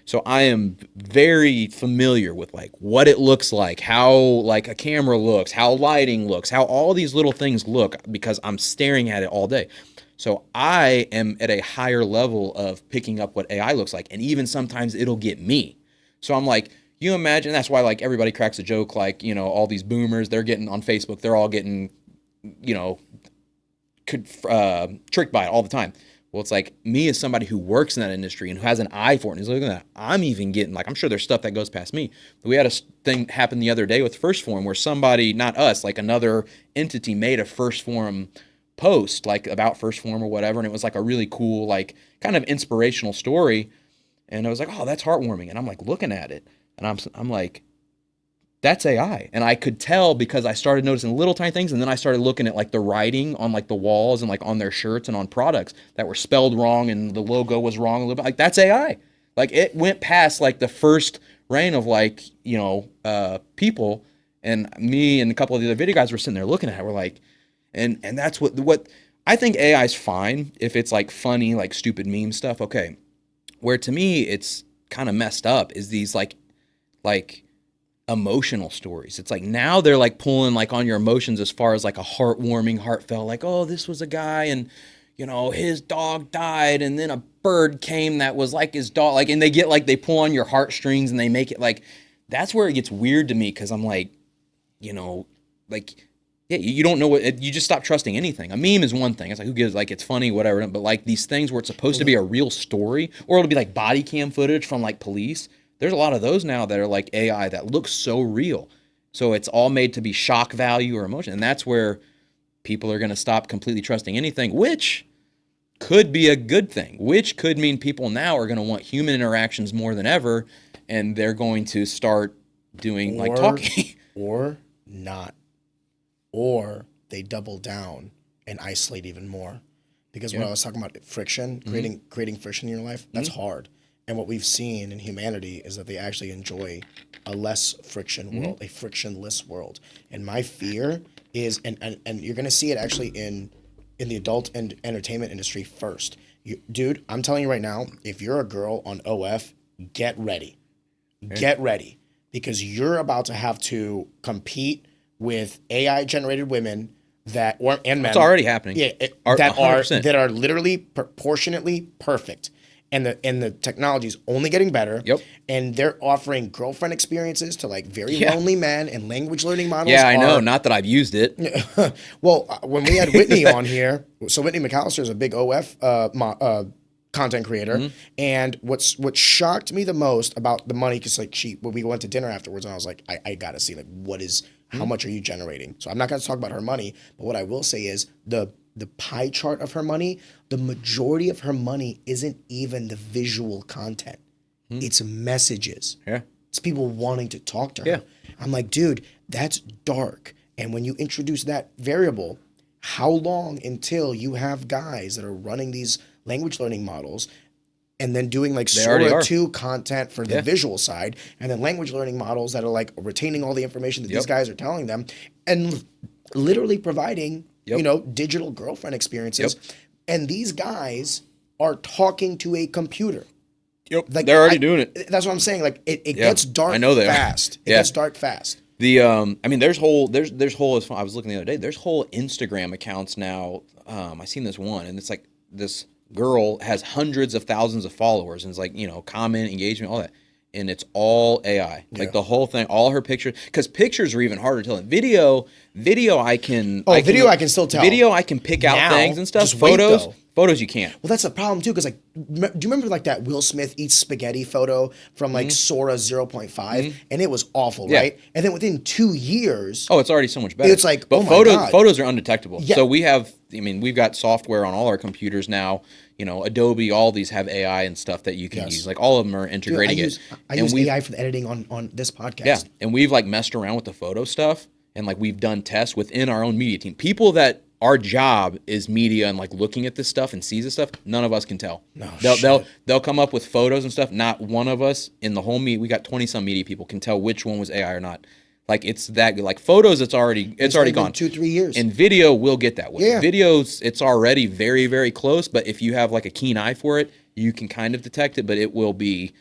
So I am very familiar with, like, what it looks like, how, like, a camera looks, how lighting looks, how all these little things look, because I'm staring at it all day. So I am at a higher level of picking up what AI looks like, and even sometimes it'll get me. So I'm like, you imagine, that's why, like, everybody cracks a joke, like, all these boomers, they're getting on Facebook, they're all getting, tricked by it all the time. Well, it's like, me as somebody who works in that industry and who has an eye for it and is looking at that, I'm even getting, like, I'm sure there's stuff that goes past me. But we had a thing happen the other day with First Form where somebody, not us, like another entity made a First Form post, like, about First Form or whatever, and it was like a really cool, like, kind of inspirational story. And I was like, oh, that's heartwarming. And I'm like looking at it. And I'm like, that's AI. And I could tell because I started noticing little tiny things. And then I started looking at, like, the writing on, like, the walls and, like, on their shirts and on products that were spelled wrong and the logo was wrong a little bit. Like, that's AI. Like, it went past, like, the first reign of, like, people. And me and a couple of the other video guys were sitting there looking at it. We're like, and that's what I think AI is fine if it's, like, funny, like, stupid meme stuff. Okay. Where to me it's kind of messed up is these, like emotional stories. It's like now they're, like, pulling, like, on your emotions as far as, like, a heartwarming, heartfelt, like, oh, this was a guy and, his dog died and then a bird came that was like his dog. Like, and they get, like, they pull on your heartstrings and they make it, like, that's where it gets weird to me because I'm like, like, yeah, you don't know what, you just stop trusting anything. A meme is one thing. It's like, who gives, like, it's funny, whatever. But, like, these things where it's supposed to be a real story or it'll be, like, body cam footage from, like, police. There's a lot of those now that are, like, AI that looks so real. So it's all made to be shock value or emotion. And that's where people are going to stop completely trusting anything, which could be a good thing, which could mean people now are going to want human interactions more than ever. And they're going to start doing, like, talking. Or not. Or they double down and isolate even more. Because when I was talking about friction, creating friction in your life, that's hard. And what we've seen in humanity is that they actually enjoy a less friction world, a frictionless world. And my fear is, and you're going to see it actually in the adult and entertainment industry first. Dude, I'm telling you right now, if you're a girl on OF, get ready. get ready, because you're about to have to compete with AI generated women and men. It's already happening. Yeah, that are literally proportionately perfect. And the technology is only getting better. Yep. And they're offering girlfriend experiences to like very lonely men, and language learning models. Yeah, I know. Not that I've used it. Well, when we had Whitney on here, so Whitney McAllister is a big OF content creator, and what shocked me the most about the money, because like when we went to dinner afterwards, and I was like, I gotta see like how much are you generating? So I'm not gonna talk about her money, but what I will say is the pie chart of her money, the majority of her money isn't even the visual content. It's messages. Yeah. It's people wanting to talk to her. I'm like, dude, that's dark. And when you introduce that variable, how long until you have guys that are running these language learning models and then doing like Sora 2 content for the visual side, and then language learning models that are like retaining all the information that these guys are telling them, and literally providing digital girlfriend experiences. And these guys are talking to a computer. Like, they're already doing it. That's what I'm saying. Like it gets dark. I know they fast. Are. It gets dark fast. I mean, there's whole. I was looking the other day. There's whole Instagram accounts now. I seen this one, and it's like this girl has hundreds of thousands of followers, and it's like comment, engagement, all that, and it's all AI. Like the whole thing, all her pictures. Because pictures are even harder to tell. Video, I can. I can still tell. Video, I can pick out things and stuff. Photos you can't. Well, that's the problem too, because like, do you remember like that Will Smith eats spaghetti photo from like Sora 0.5, and it was awful, right? And then within 2 years, it's already so much better. It's like, but photos are undetectable. Yeah. So we've got software on all our computers now. Adobe, all these have AI and stuff that you can use. Like all of them are integrating it. I use AI for the editing on this podcast. Yeah, and we've like messed around with the photo stuff, and like we've done tests within our own media team. People that our job is media and like looking at this stuff and sees this stuff, none of us can tell. No, they'll come up with photos and stuff. Not one of us in the whole we got 20 some media people can tell which one was AI or not. Like it's that good. Like photos, it's already gone. 2-3 years. And video will get that way. Yeah. Videos, it's already very, very close. But if you have like a keen eye for it, you can kind of detect it, but it will be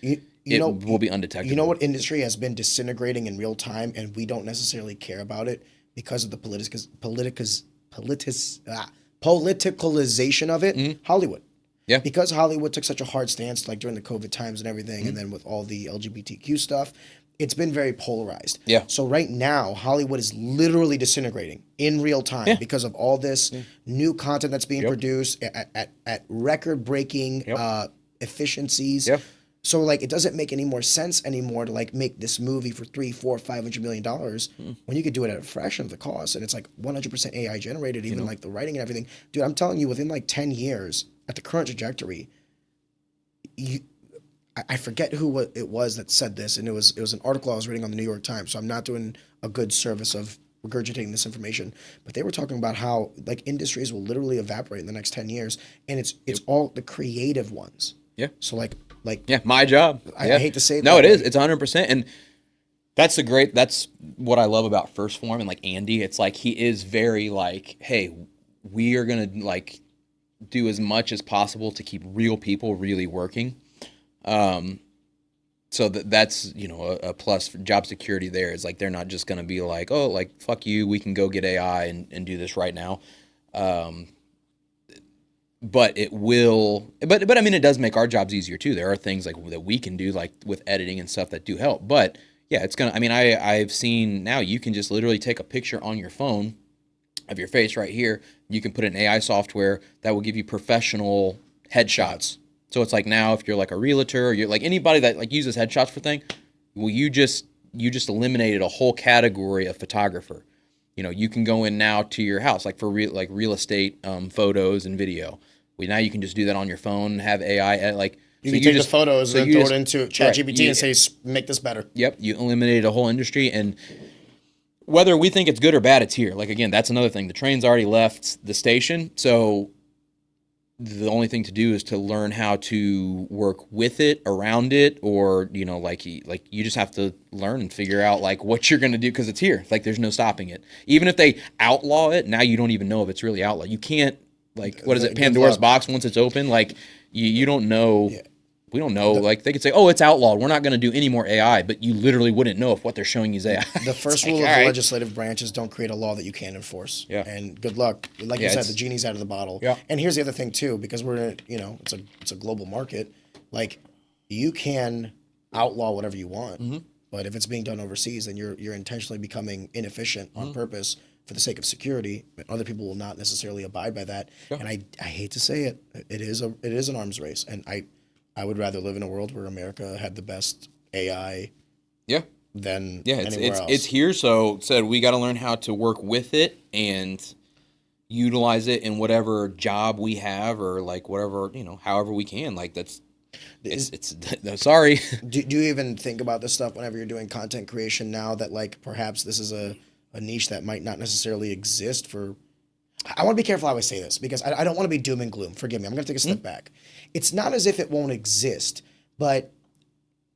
will be undetectable. You know what industry has been disintegrating in real time, and we don't necessarily care about it because of the politicalization of it? Hollywood. Yeah. Because Hollywood took such a hard stance like during the COVID times and everything, and then with all the LGBTQ stuff, it's been very polarized. Yeah. So right now, Hollywood is literally disintegrating in real time because of all this new content that's being produced at record-breaking efficiencies. Yeah. So like, it doesn't make any more sense anymore to like make this movie for $300, $400, $500 million when you could do it at a fraction of the cost, and it's like 100% AI generated, even like the writing and everything. Dude, I'm telling you, within like 10 years, at the current trajectory, I forget who it was that said this, and it was an article I was reading on the New York Times. So I'm not doing a good service of regurgitating this information, but they were talking about how like industries will literally evaporate in the next 10 years, and it's all the creative ones. Yeah. So like my job. I hate to say it. No, it is. It's 100%, and that's what I love about First Form and like Andy. It's like he is very like, hey, we are gonna like do as much as possible to keep real people really working. So that's a plus for job security. There is like they're not just gonna be like, oh, like fuck you, we can go get AI and do this right now. But it will. But I mean, it does make our jobs easier too. There are things like that we can do, like with editing and stuff, that do help. But yeah, it's gonna. I mean, I've seen now you can just literally take a picture on your phone of your face right here. You can put in AI software that will give you professional headshots. So it's like now, if you're like a realtor or you're like anybody that like uses headshots for things, well, you just eliminated a whole category of photographer. You can go in now to your house, like for real estate photos and video. Now you can just do that on your phone, have AI edit, like you can take the photos and throw it into ChatGPT and say, make this better. Yep, you eliminated a whole industry, and whether we think it's good or bad, it's here. Like again, that's another thing. The train's already left the station, so the only thing to do is to learn how to work with it, around it, or like you just have to learn and figure out like what you're gonna do, because it's here. Like there's no stopping it. Even if they outlaw it, now you don't even know if it's really outlawed. You can't, like, what is it, Pandora's box, once it's open, like you don't know We don't know. Like they could say, "Oh, it's outlawed. We're not going to do any more AI," but you literally wouldn't know if what they're showing you is AI. The first rule of the legislative branch is don't create a law that you can't enforce. Yeah. And good luck. Like you said, the genie's out of the bottle. Yeah. And here's the other thing too, because we're it's a global market. Like you can outlaw whatever you want, but if it's being done overseas, then you're intentionally becoming inefficient on purpose for the sake of security. Other people will not necessarily abide by that. Yeah. And I hate to say it, it is an arms race, and I would rather live in a world where America had the best AI than anywhere else. It's here, so said we got to learn how to work with it and utilize it in whatever job we have or like whatever, however we can. Like it's sorry. Do you even think about this stuff whenever you're doing content creation now that like perhaps this is a niche that might not necessarily exist for... I want to be careful how I say this because I don't want to be doom and gloom. Forgive me. I'm going to take a step back. It's not as if it won't exist, but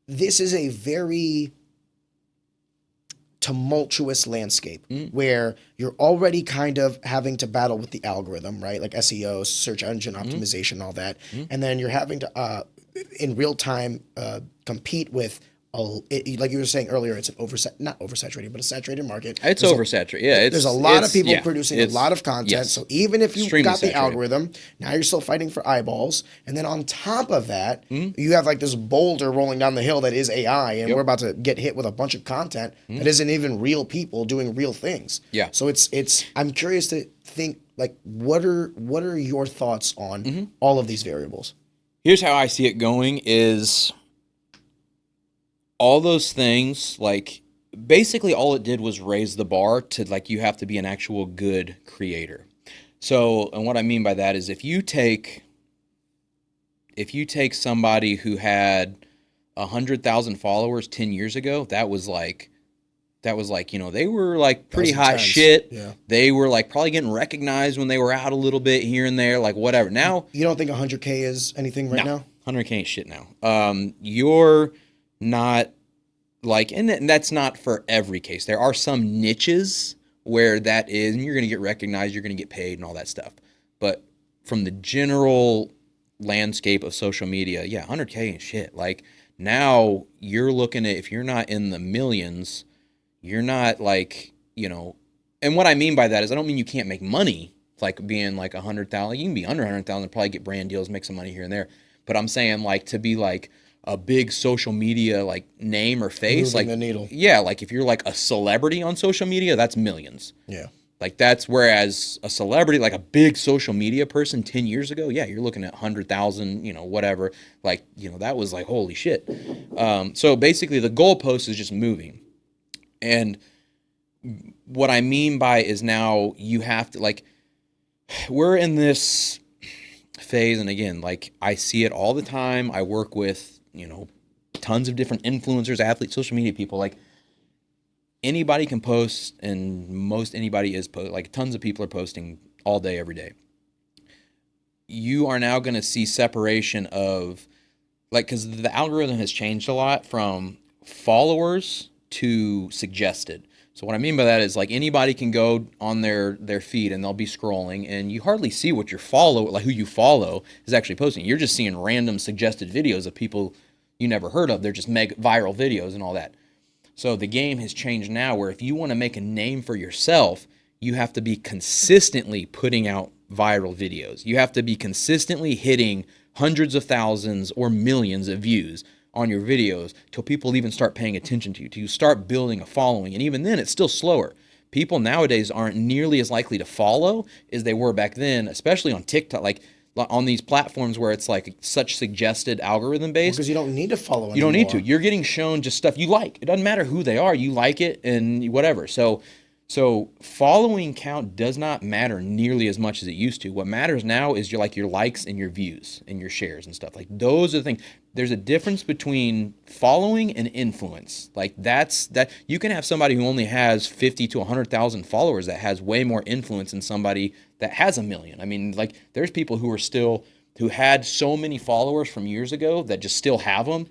this is a very tumultuous landscape where you're already kind of having to battle with the algorithm, right? Like SEO, search engine optimization, all that. And then you're having to, in real time, compete with... like you were saying earlier, it's an not oversaturated, but a saturated market. It's oversaturated. Yeah, there's a lot of people producing a lot of content. Yes. So even if you got the algorithm, now you're still fighting for eyeballs. And then on top of that, you have like this boulder rolling down the hill that is AI, and we're about to get hit with a bunch of content that isn't even real people doing real things. Yeah. So it's. I'm curious to think like what are your thoughts on all of these variables? Here's how I see it going is. All those things, like, basically all it did was raise the bar to, like, you have to be an actual good creator. So, and what I mean by that is if you take somebody who had 100,000 followers 10 years ago, that was like, they were, like, pretty hot shit. Yeah. They were, like, probably getting recognized when they were out a little bit here and there, like, whatever. Now... You don't think 100K is anything right now? 100K ain't shit now. You're... not like, and that's not for every case. There are some niches where that is, and you're going to get recognized, you're going to get paid and all that stuff. But from the general landscape of social media, 100K ain't shit. Like now you're looking at, if you're not in the millions, you're not like, and what I mean by that is I don't mean you can't make money, like being like 100,000. You can be under 100,000, probably get brand deals, make some money here and there. But I'm saying like to be like, a big social media like name or face, moving like the needle. Yeah, like if you're like a celebrity on social media, that's millions. Yeah. Like that's whereas a celebrity, like a big social media person 10 years ago, you're looking at 100,000, whatever. Like, that was like, holy shit. So basically the goalpost is just moving. And what I mean by is now you have to like, we're in this phase. And again, like I see it all the time. I work with, tons of different influencers, athletes, social media people. Like anybody can post, and most anybody is like tons of people are posting all day, every day. You are now going to see separation of like, because the algorithm has changed a lot from followers to suggested. So what I mean by that is like anybody can go on their feed and they'll be scrolling and you hardly see what your who you follow is actually posting. You're just seeing random suggested videos of people you never heard of. They're just mega viral videos and all that. So the game has changed now where if you want to make a name for yourself, you have to be consistently putting out viral videos. You have to be consistently hitting hundreds of thousands or millions of views on your videos till people even start paying attention to you, till you start building a following. And even then, it's still slower. People nowadays aren't nearly as likely to follow as they were back then, especially on TikTok, like on these platforms where it's like such suggested algorithm based. Because you don't need to follow anymore. You don't need to. You're getting shown just stuff you like. It doesn't matter who they are. You like it and whatever. So following count does not matter nearly as much as it used to. What matters now is your likes and your views and your shares and stuff. Like those are the things. There's a difference between following and influence. Like that you can have somebody who only has 50 to 100,000 followers that has way more influence than somebody that has 1 million. I mean, like there's people who had so many followers from years ago that just still have them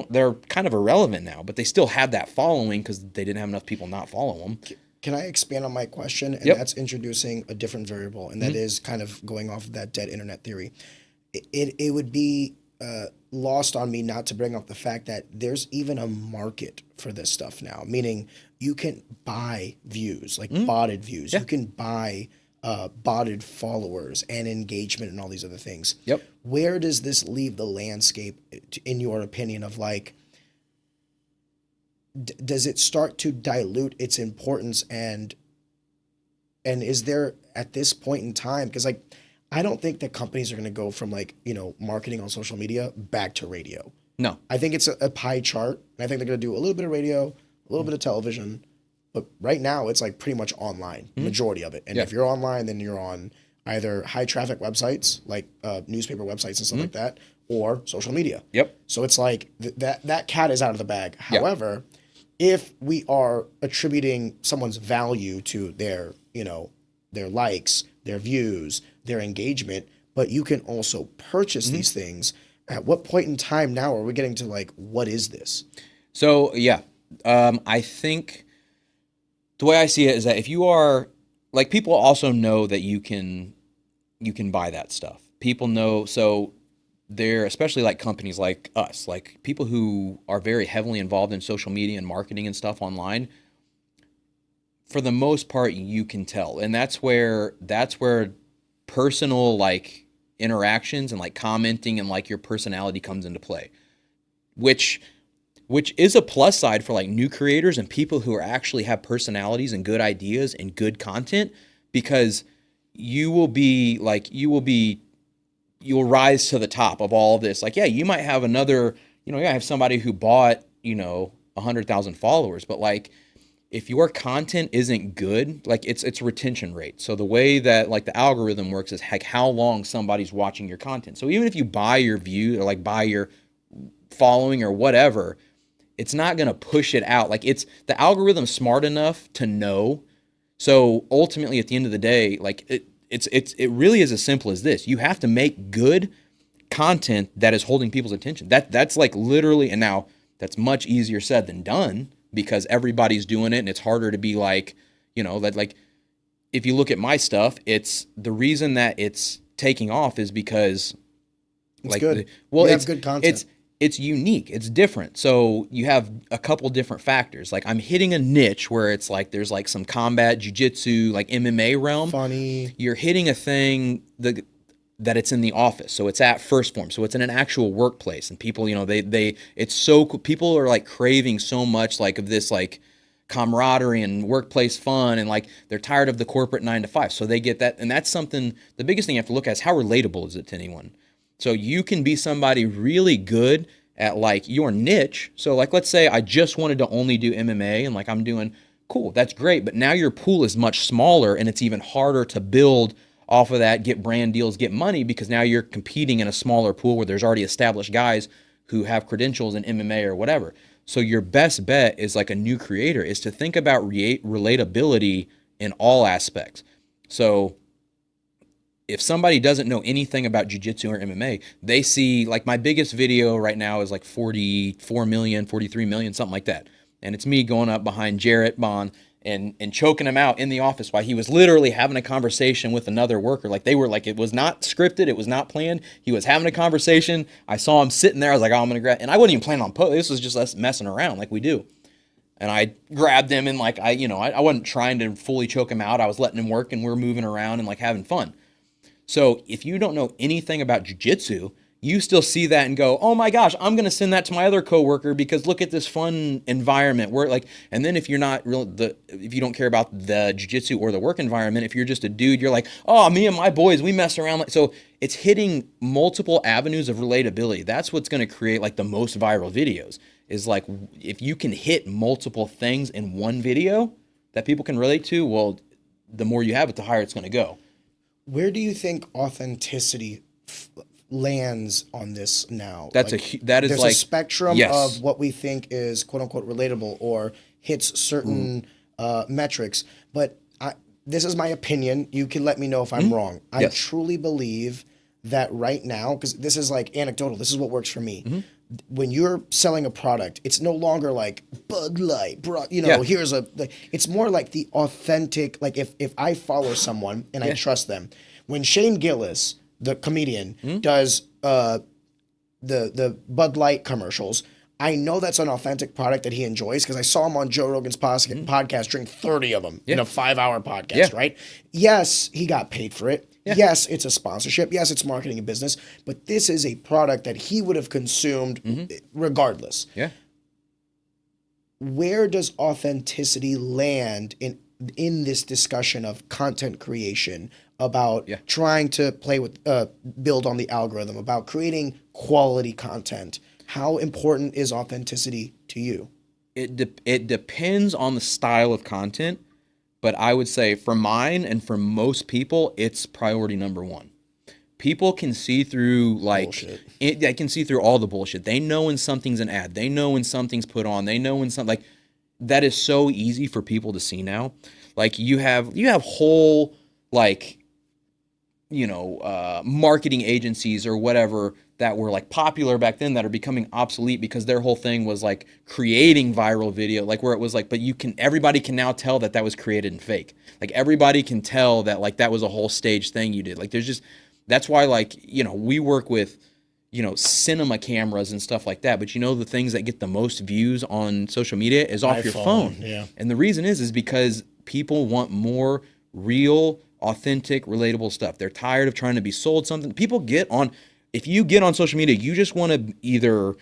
they're kind of irrelevant now, but they still have that following because they didn't have enough people not follow them. Can I expand on my question? And that's introducing a different variable, and that is kind of going off of that dead internet theory. It would be lost on me not to bring up the fact that there's even a market for this stuff now, meaning you can buy views, like botted views. You can buy botted followers and engagement and all these other things. Yep. Where does this leave the landscape, in your opinion, of like, does it start to dilute its importance, and is there at this point in time, because like I don't think that companies are going to go from like, marketing on social media back to radio. No. I think it's a pie chart, and I think they're going to do a little bit of radio, a little bit of television, but right now it's like pretty much online, majority of it. And if you're online, then you're on either high traffic websites like newspaper websites and stuff like that, or social media. Yep. So it's like that cat is out of the bag. However, if we are attributing someone's value to their, their likes, their views, their engagement, but you can also purchase these things, at what point in time now are we getting to like, what is this? So I think the way I see it is that if you are like, people also know that you can buy that stuff. People know, so they're, especially like companies like us, like people who are very heavily involved in social media and marketing and stuff online, for the most part, you can tell. And that's where personal like interactions and like commenting and like your personality comes into play, which is a plus side for like new creators and people who are actually have personalities and good ideas and good content, because you'll rise to the top of all of this. Like, you might have another, you have somebody who bought, 100,000 followers, but like, if your content isn't good, like it's retention rate. So the way that like the algorithm works is like how long somebody's watching your content. So even if you buy your view or like buy your following or whatever, it's not going to push it out. Like the algorithm's smart enough to know. So ultimately at the end of the day, like it really is as simple as this. You have to make good content that is holding people's attention. That's like literally, and now that's much easier said than done, because everybody's doing it and it's harder to be like, that like, if you look at my stuff, it's the reason that it's taking off is because it's like, good. It's good content. It's unique. It's different. So you have a couple different factors. Like I'm hitting a niche where it's like, there's like some combat, jiu-jitsu, like MMA realm. Funny. You're hitting a thing that it's in the office. So it's at First Form. So it's in an actual workplace, and people, it's so cool. People are like craving so much like of this like camaraderie and workplace fun, and like they're tired of the corporate 9 to 5. So they get that. And that's something, the biggest thing you have to look at is how relatable is it to anyone? So you can be somebody really good at like your niche. So like, let's say I just wanted to only do MMA, and like I'm doing, cool, that's great. But now your pool is much smaller, and it's even harder to build off of that, get brand deals, get money, because now you're competing in a smaller pool where there's already established guys who have credentials in MMA or whatever. So your best bet is like a new creator is to think about relatability in all aspects. So if somebody doesn't know anything about jiu-jitsu or MMA, they see like my biggest video right now is like 44 million, 43 million, something like that. And it's me going up behind Jarrett Bond and choking him out in the office while he was literally having a conversation with another worker. Like they were like, it was not scripted. It was not planned. He was having a conversation. I saw him sitting there. I was like, oh, I'm going to grab, and I wasn't even planning on this was just us messing around like we do. And I grabbed him, and like, I wasn't trying to fully choke him out. I was letting him work, and we're moving around and like having fun. So if you don't know anything about jiu-jitsu, you still see that and go, oh my gosh, I'm going to send that to my other coworker because look at this fun environment where like, and then if you're not if you don't care about the jiu-jitsu or the work environment, if you're just a dude, you're like, oh, me and my boys, we mess around. Like, so it's hitting multiple avenues of relatability. That's what's going to create like the most viral videos, is like, if you can hit multiple things in one video that people can relate to, well, the more you have it, the higher it's going to go. Where do you think authenticity lands on this now? That is there's like a spectrum yes. of what we think is quote unquote relatable or hits certain metrics. But this is my opinion. You can let me know if I'm wrong. I Yes. truly believe that right now, because this is like anecdotal, this is what works for me. When you're selling a product, it's no longer like Bud Light, here's it's more like the authentic, like if I follow someone and I trust them. When Shane Gillis, the comedian, does the Bud Light commercials. I know that's an authentic product that he enjoys because I saw him on Joe Rogan's podcast drink 30 of them in a 5-hour podcast, right? Yes, he got paid for it. Yeah. Yes, it's a sponsorship. Yes, it's marketing and business. But this is a product that he would have consumed regardless. Yeah. Where does authenticity land in this discussion of content creation, about trying to play with, build on the algorithm, about creating quality content? How important is authenticity to you? It depends on the style of content, but I would say for mine and for most people, it's priority number one. People can see through they can see through all the bullshit. They know when something's an ad. They know when something's put on. They know when something that is so easy for people to see now. Like you have whole marketing agencies or whatever that were like popular back then that are becoming obsolete because their whole thing was like creating viral video, like where it was like, but everybody can now tell that was created and fake. Like everybody can tell that like that was a whole stage thing you did. Like that's why we work with, cinema cameras and stuff like that. But the things that get the most views on social media is off your phone. Yeah. And the reason is because people want more real, authentic, relatable stuff. They're tired of trying to be sold something. If you get on social media, you just want to either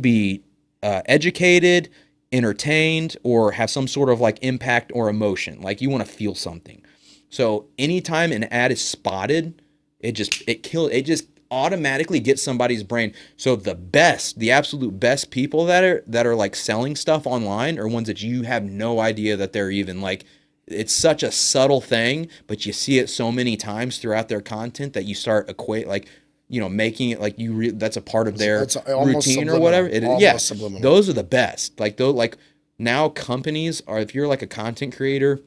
be educated, entertained, or have some sort of like impact or emotion. Like you want to feel something. So anytime an ad is spotted, it just automatically gets somebody's brain. So the absolute best people that are like selling stuff online are ones that you have no idea that they're even like. It's such a subtle thing, but you see it so many times throughout their content that you start making it like that's a part of their routine or whatever. Subliminal. Those are the best. Now companies are, if you're like a content creator,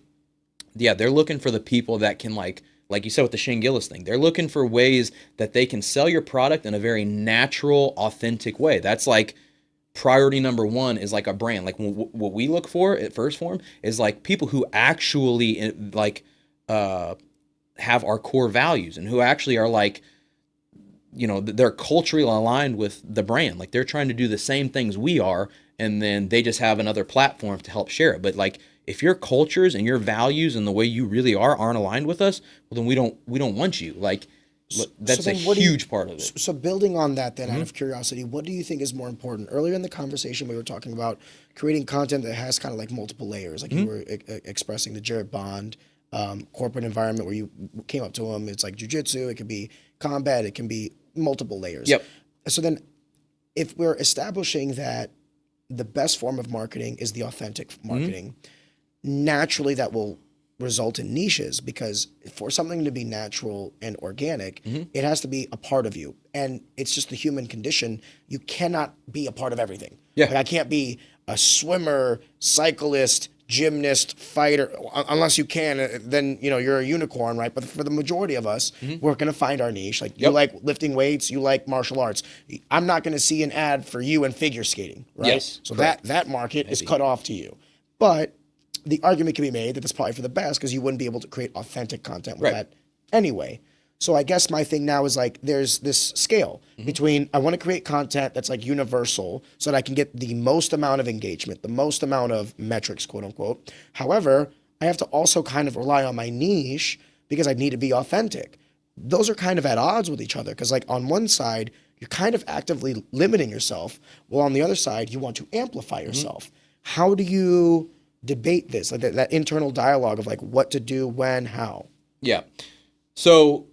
they're looking for the people that can like you said with the Shane Gillis thing, they're looking for ways that they can sell your product in a very natural, authentic way. That's like priority number one is like a brand. Like what we look for at First Form is like people who actually have our core values and who actually are like, they're culturally aligned with the brand. Like they're trying to do the same things we are, and then they just have another platform to help share it. But like if your cultures and your values and the way you really aren't aligned with us, well then we don't want you. Like that's a huge part of it. So building on that then, out of curiosity, what do you think is more important? Earlier in the conversation we were talking about creating content that has kind of like multiple layers. Like you were expressing the Jared Bond corporate environment where you came up to him. It's like jiu-jitsu, it could be combat, it can be multiple layers. Yep. So then if we're establishing that the best form of marketing is the authentic marketing, naturally that will result in niches, because for something to be natural and organic, it has to be a part of you. And it's just the human condition. You cannot be a part of everything. Yeah. Like I can't be a swimmer, cyclist, gymnast, fighter, unless you can, then you're a unicorn, right? But for the majority of us, we're going to find our niche. Like you like lifting weights, you like martial arts. I'm not going to see an ad for you in figure skating, right? Yes, so that market is cut off to you. But the argument can be made that it's probably for the best because you wouldn't be able to create authentic content with that anyway. So I guess my thing now is like there's this scale between I want to create content that's like universal so that I can get the most amount of engagement, the most amount of metrics, quote unquote. However, I have to also kind of rely on my niche because I need to be authentic. Those are kind of at odds with each other because like on one side, you're kind of actively limiting yourself, while on the other side, you want to amplify yourself. How do you debate this, like that internal dialogue of like what to do, when, how? Yeah. So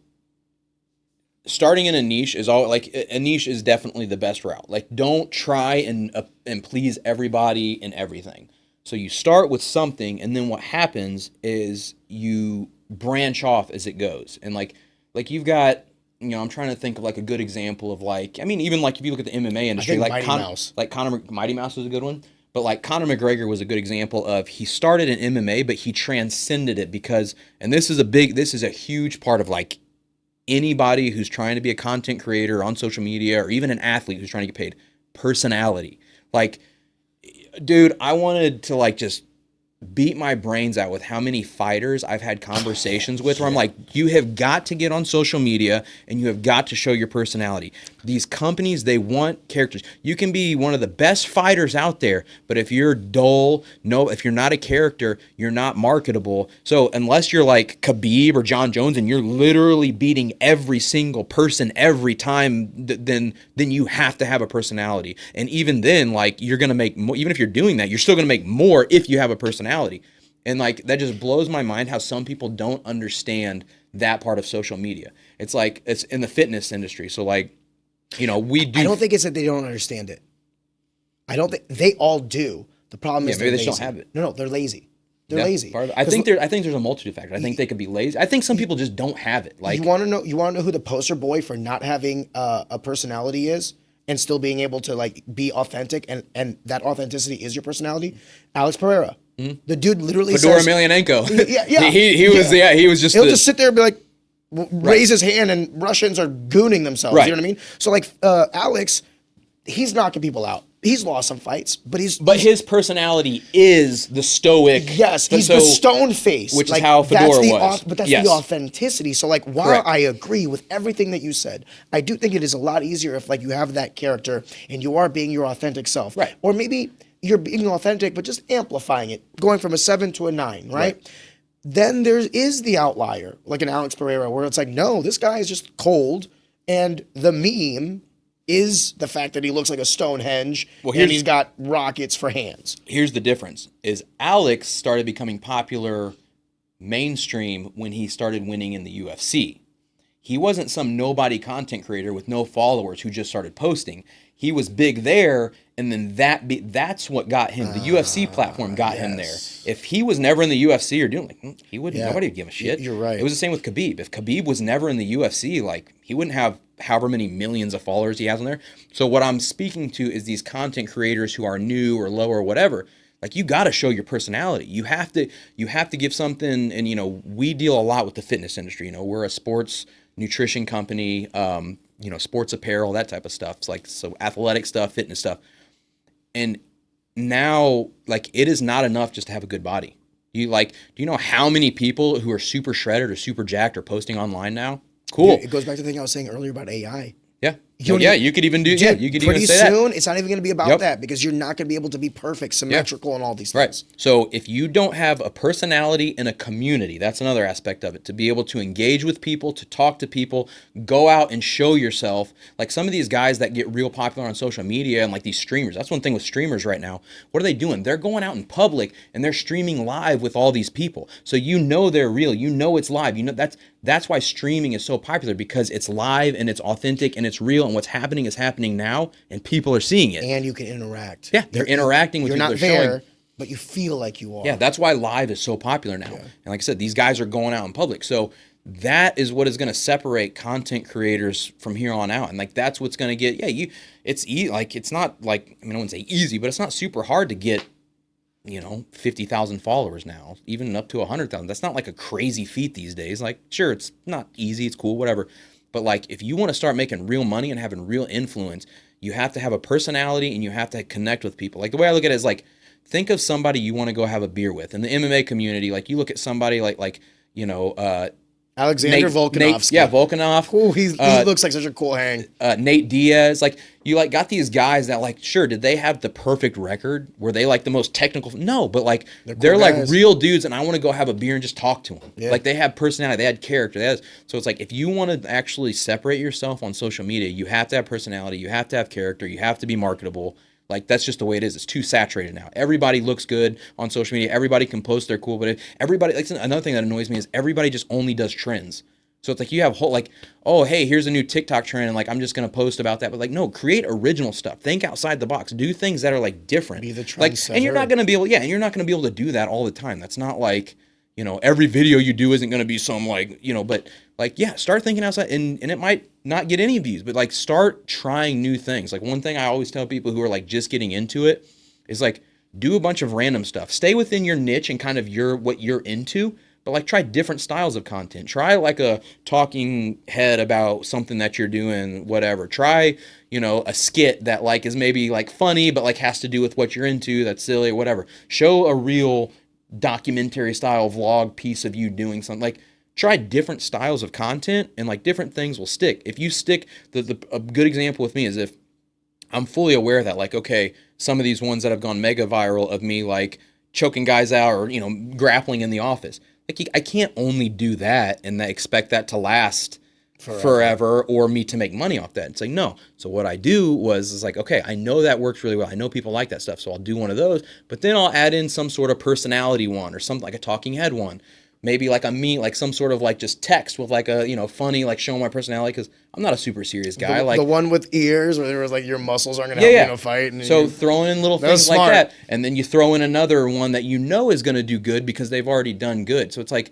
starting in a niche is a niche is definitely the best route. Like don't try and please everybody and everything. So you start with something, and then what happens is you branch off as it goes. And like you've got, I'm trying to think of like a good example of even like if you look at the MMA industry, like Mighty Mouse was a good one. But like Conor McGregor was a good example of, he started in MMA, but he transcended it because, and this is a huge part of like anybody who's trying to be a content creator on social media, or even an athlete who's trying to get paid, personality. Like, dude, I wanted to like just beat my brains out with how many fighters I've had conversations with where I'm like, you have got to get on social media and you have got to show your personality. These companies, they want characters. You can be one of the best fighters out there, but if you're dull, if you're not a character, you're not marketable. So unless you're like Khabib or John Jones and you're literally beating every single person every time, then you have to have a personality. And even then, like, you're going to make more, even if you're doing that, you're still going to make more if you have a personality. And like, that just blows my mind how some people don't understand that part of social media. It's like, it's in the fitness industry. So like, we do. I don't think it's that they don't understand it. I don't think they all do. The problem is maybe they lazy. just don't have it. No, they're lazy. They're lazy. I think there's a multitude of factors. I think they could be lazy. I think some people just don't have it. Like, you want to know who the poster boy for not having a personality is? And still being able to like be authentic, and that authenticity is your personality. Alex Pereira, the dude literally Fedor says, Emelianenko. Yeah, he was just. He'll just sit there and be like, raise his hand, and Russians are gooning themselves. Right. You know what I mean? So like Alex, he's knocking people out. He's lost some fights, but his personality is the stoic. Yes, he's the stone face, which is how Fedor was. But that's the authenticity. So, like, while Correct. I agree with everything that you said, I do think it is a lot easier if, like, you have that character and you are being your authentic self, right? Or maybe you're being authentic, but just amplifying it, going from a 7 to a 9, right? Then there is the outlier, like an Alex Pereira, where it's like, no, this guy is just cold, and the meme is the fact that he looks like a Stonehenge and he's got rockets for hands. Here's the difference, is Alex started becoming popular mainstream when he started winning in the UFC. He wasn't some nobody content creator with no followers who just started posting. He was big there, and then that's what got him. The UFC platform got him there. If he was never in the UFC or doing he wouldn't. Nobody would give a shit. You're right. It was the same with Khabib. If Khabib was never in the UFC, like, he wouldn't have however many millions of followers he has on there. So what I'm speaking to is these content creators who are new or low or whatever. Like, you got to show your personality. You have to give something. And we deal a lot with the fitness industry. We're a sports nutrition company. Sports apparel, that type of stuff. It's like, so athletic stuff, fitness stuff. And now, like, it is not enough just to have a good body. Do you know how many people who are super shredded or super jacked are posting online now? Cool. Dude, it goes back to the thing I was saying earlier about AI. Yeah. You could even do. Dude, yeah, you could even say that. Pretty soon, it's not even going to be about that, because you're not going to be able to be perfect, symmetrical, and all these things. Right. So if you don't have a personality and a community, that's another aspect of it. To be able to engage with people, to talk to people, go out and show yourself. Like, some of these guys that get real popular on social media and like these streamers. That's one thing with streamers right now. What are they doing? They're going out in public and they're streaming live with all these people. So they're real. It's live. That's why streaming is so popular, because it's live and it's authentic and it's real, and what's happening is happening now, and people are seeing it. And you can interact. Yeah, they're interacting with you. You're not there, but you feel like you are. Yeah, that's why live is so popular now. Yeah. And like I said, these guys are going out in public. So that is what is going to separate content creators from here on out. And like, that's what's going to get, it's easy. Like, it's not like, I wouldn't say easy, but it's not super hard to get 50,000 followers now, even up to 100,000. That's not like a crazy feat these days. Like, sure, it's not easy, it's cool, whatever. But like, if you want to start making real money and having real influence, you have to have a personality and you have to connect with people. Like, the way I look at it is like, think of somebody you want to go have a beer with in the MMA community. Like, you look at somebody like Alexander Volkanovski. Volkanov. Ooh, he looks like such a cool hang. Nate Diaz. Like, you like got these guys that, like, sure, did they have the perfect record? Were they like the most technical? No, but like, they're cool, like real dudes, and I want to go have a beer and just talk to them. Yeah. Like, they have personality, they had character. So it's like, if you want to actually separate yourself on social media, you have to have personality, you have to have character, you have to be marketable. Like, that's just the way it is. It's too saturated now. Everybody looks good on social media. Everybody can post they're cool, but everybody, like, another thing that annoys me is everybody just only does trends. So it's like, you have whole, like, oh, hey, here's a new TikTok trend, and like, I'm just gonna post about that. But like, no, create original stuff. Think outside the box. Do things that are like different. Be the trendsetter. Like, and you're not gonna be able to do that all the time. That's not like, every video you do isn't gonna be some like, but like, yeah, start thinking outside, and it might not get any views, but like, start trying new things. Like, one thing I always tell people who are like just getting into it is like, do a bunch of random stuff. Stay within your niche and kind of what you're into, but like, try different styles of content. Try like a talking head about something that you're doing, whatever. Try, a skit that like is maybe like funny, but like has to do with what you're into, that's silly or whatever. Show a real documentary style vlog piece of you doing something. Like, try different styles of content, and like different things will stick. If you stick, a good example with me is if I'm fully aware that, like, okay, some of these ones that have gone mega viral of me like choking guys out or, you know, grappling in the office. Like, I can't only do that and expect that to last forever or me to make money off that. It's like, no. So what I do is like, okay, I know that works really well. I know people like that stuff. So I'll do one of those, but then I'll add in some sort of personality one or something like a talking head one. Maybe like like some sort of like just text with like a, you know, funny, like showing my personality, because I'm not a super serious guy. The one with ears where there was like your muscles aren't going to help you in a fight. And so throwing in little things like that. And then you throw in another one that you know is going to do good because they've already done good. So it's like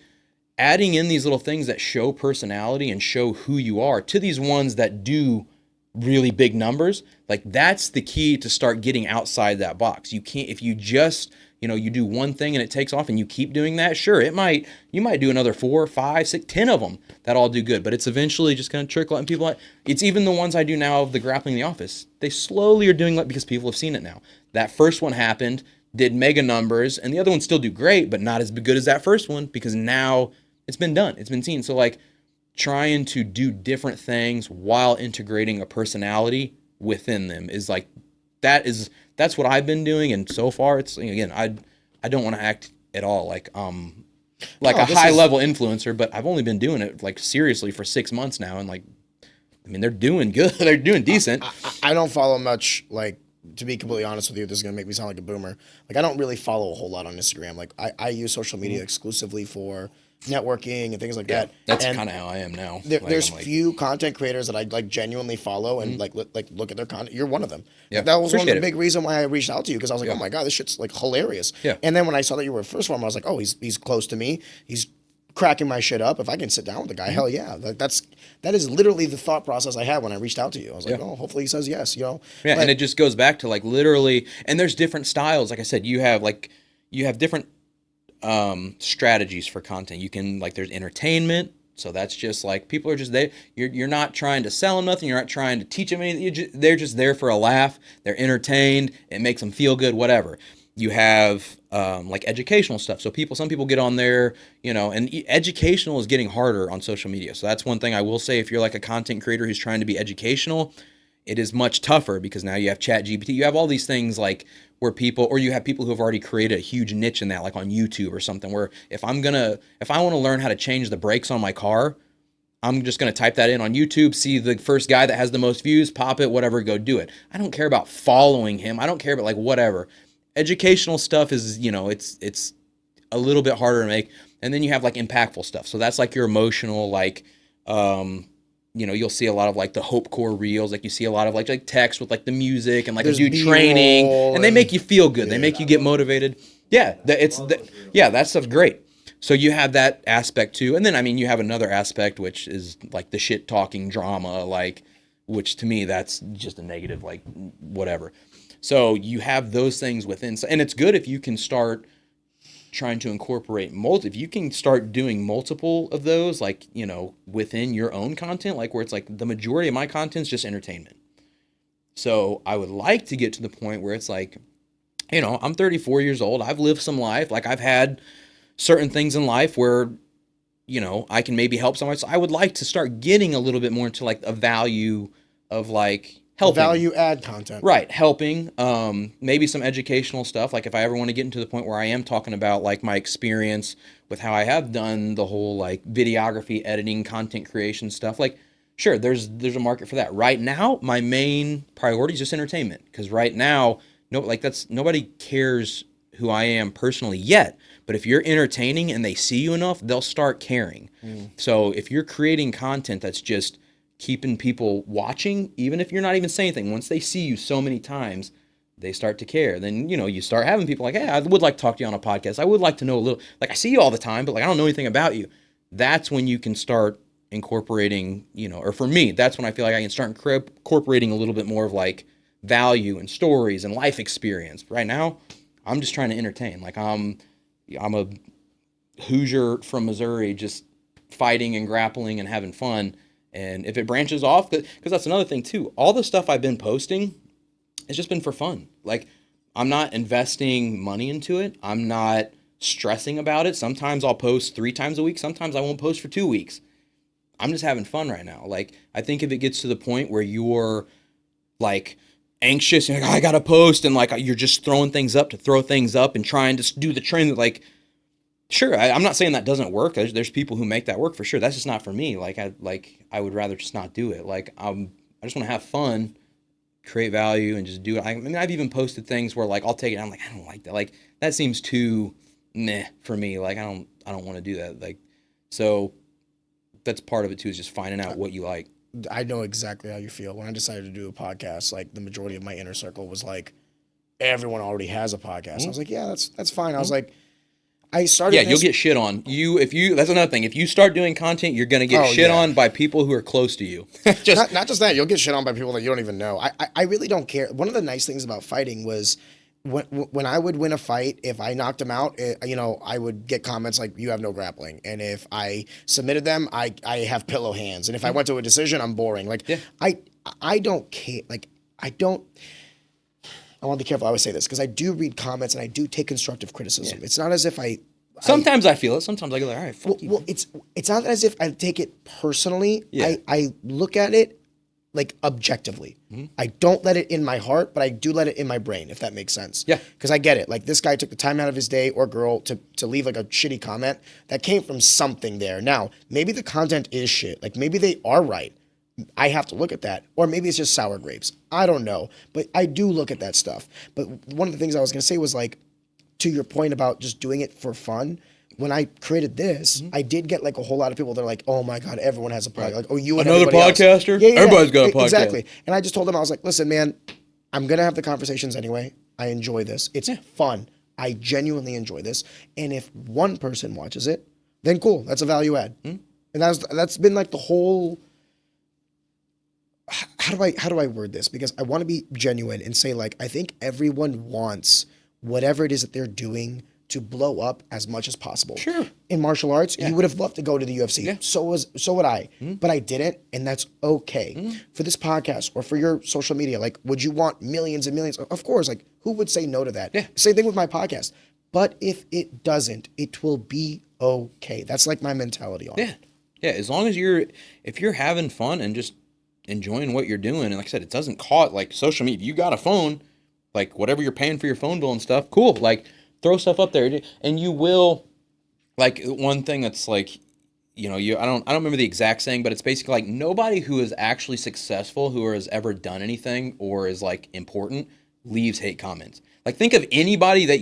adding in these little things that show personality and show who you are to these ones that do really big numbers. Like, that's the key to start getting outside that box. You can't, if you just, you know, you do one thing and it takes off and you keep doing that, sure, you might do another 4, 5, 6, 10 of them that all do good, but it's eventually just going to trickle out. And people, it's even the ones I do now of the grappling in the office, they slowly are doing that because people have seen it now. That first one happened, did mega numbers, and the other ones still do great, but not as good as that first one because now it's been done, it's been seen. So like, trying to do different things while integrating a personality within them is like, that's what I've been doing, and so far it's, again, I don't want to act at all like a high level influencer, but I've only been doing it like seriously for 6 months now, and like, I mean, they're doing good, they're doing decent. I don't follow much, like, to be completely honest with you, this is gonna make me sound like a boomer. Like, I don't really follow a whole lot on Instagram. Like, I use social media exclusively for networking and things like that. That's kind of how I am now. There's few content creators that I like genuinely follow and like look at their content. You're one of them. Yeah, that was one of the big reason why I reached out to you, because I was like, oh my god, this shit's like hilarious. Yeah. And then when I saw that you were first one, I was like, oh, he's close to me. He's cracking my shit up. If I can sit down with the guy, hell yeah. Like, that is literally the thought process I had when I reached out to you. I was like, oh, hopefully he says yes, you know. Yeah, and it just goes back to like literally, and there's different styles. Like I said, you have different strategies for content. You can, like, there's entertainment, so that's just like people are just there. You're not trying to sell them nothing. You're not trying to teach them anything. They're just there for a laugh. They're entertained. It makes them feel good. Whatever. You have like educational stuff. So some people get on there, you know, and educational is getting harder on social media. So that's one thing I will say. If you're like a content creator who's trying to be educational, it is much tougher because now you have ChatGPT. You have all these things like where you have people who have already created a huge niche in that, like on YouTube or something, where if I want to learn how to change the brakes on my car, I'm just going to type that in on YouTube, see the first guy that has the most views, pop it, whatever, go do it. I don't care about following him. I don't care about like whatever. Educational stuff is, you know, it's a little bit harder to make. And then you have like impactful stuff. So that's like your emotional, like, you know, you'll see a lot of like the Hope Core reels, like you see a lot of like text with like the music and like there's a dude training, and they make you feel good. They make you get motivated. Yeah, that stuff's great. So you have that aspect too. And then, I mean, you have another aspect, which is like the shit talking drama, like, which to me, that's just a negative, like whatever. So you have those things within, and it's good if you can start trying to incorporate if you can start doing multiple of those, like, you know, within your own content, like where it's like the majority of my content is just entertainment. So I would like to get to the point where it's like, you know, I'm 34 years old. I've lived some life. Like, I've had certain things in life where, you know, I can maybe help someone. So I would like to start getting a little bit more into like a value of like helping. Value add content. Right. Helping. Maybe some educational stuff. Like if I ever want to get into the point where I am talking about like my experience with how I have done the whole like videography, editing, content creation stuff, like sure, there's a market for that. Right now, my main priority is just entertainment. Because right now, nobody cares who I am personally yet. But if you're entertaining and they see you enough, they'll start caring. So if you're creating content that's just keeping people watching, even if you're not even saying anything, once they see you so many times, they start to care. Then, you know, you start having people like, hey, I would like to talk to you on a podcast. I would like to know a little, like I see you all the time, but like I don't know anything about you. That's when you can start incorporating, you know, or for me, that's when I feel like I can start incorporating a little bit more of like value and stories and life experience. Right now, I'm just trying to entertain. Like I'm a Hoosier from Missouri, just fighting and grappling and having fun. And if it branches off, because that's another thing too, all the stuff I've been posting has just been for fun. Like, I'm not investing money into it. I'm not stressing about it. Sometimes I'll post 3 times a week. Sometimes I won't post for 2 weeks. I'm just having fun right now. Like, I think if it gets to the point where you're like anxious and like, I gotta post, and like you're just throwing things up to throw things up and trying to do the trend, like, sure, I'm not saying that doesn't work. There's people who make that work for sure. That's just not for me. Like I would rather just not do it. Like I just want to have fun, create value, and just do it. I mean, I've even posted things where like I'll take it. I'm like, I don't like that. Like that seems too meh for me. Like I don't want to do that. Like, so that's part of it too, is just finding out what you like. I know exactly how you feel. When I decided to do a podcast, like the majority of my inner circle was like, everyone already has a podcast. I was like, yeah, that's fine. I was like, I started. Yeah, you'll get shit on. That's another thing. If you start doing content, you're gonna get shit on by people who are close to you. Not just that, you'll get shit on by people that you don't even know. I really don't care. One of the nice things about fighting was when I would win a fight, if I knocked them out, I would get comments like, you have no grappling. And if I submitted them, I have pillow hands. And if I went to a decision, I'm boring. Like, yeah. I don't care. Like, I want to be careful. I always say this because I do read comments and I do take constructive criticism. Yeah. It's not as if Sometimes I feel it. Sometimes I go like, all right, fuck you. Well, it's not as if I take it personally. Yeah. I look at it like objectively. Mm-hmm. I don't let it in my heart, but I do let it in my brain, if that makes sense. Yeah. Because I get it. Like this guy took the time out of his day, or girl, to leave like a shitty comment that came from something there. Now, maybe the content is shit. Like maybe they are right. I have to look at that. Or maybe it's just sour grapes. I don't know. But I do look at that stuff. But one of the things I was going to say was like, to your point about just doing it for fun, when I created this, I did get like a whole lot of people that are like, oh my God, everyone has a podcast. Like, oh, you and another podcaster? Else. Yeah, everybody's got a podcast. Exactly. And I just told them, I was like, listen, man, I'm going to have the conversations anyway. I enjoy this. It's fun. I genuinely enjoy this. And if one person watches it, then cool. That's a value add. And that's been like the whole... How do I word this? Because I want to be genuine and say, like, I think everyone wants whatever it is that they're doing to blow up as much as possible. Sure. In martial arts, you would have loved to go to the UFC. Yeah. So would I. But I didn't, and that's okay. For this podcast or for your social media, like, would you want millions and millions? Of course, like, who would say no to that? Yeah. Same thing with my podcast. But if it doesn't, it will be okay. That's like my mentality on it. Yeah, as long as if you're having fun and just enjoying what you're doing, and like I said, it doesn't cost, like social media, if you got a phone, like whatever you're paying for your phone bill and stuff, cool, like throw stuff up there, and you will, like one thing that's like, I don't remember the exact saying, but it's basically like nobody who is actually successful, who has ever done anything or is like important, leaves hate comments. Like think of anybody that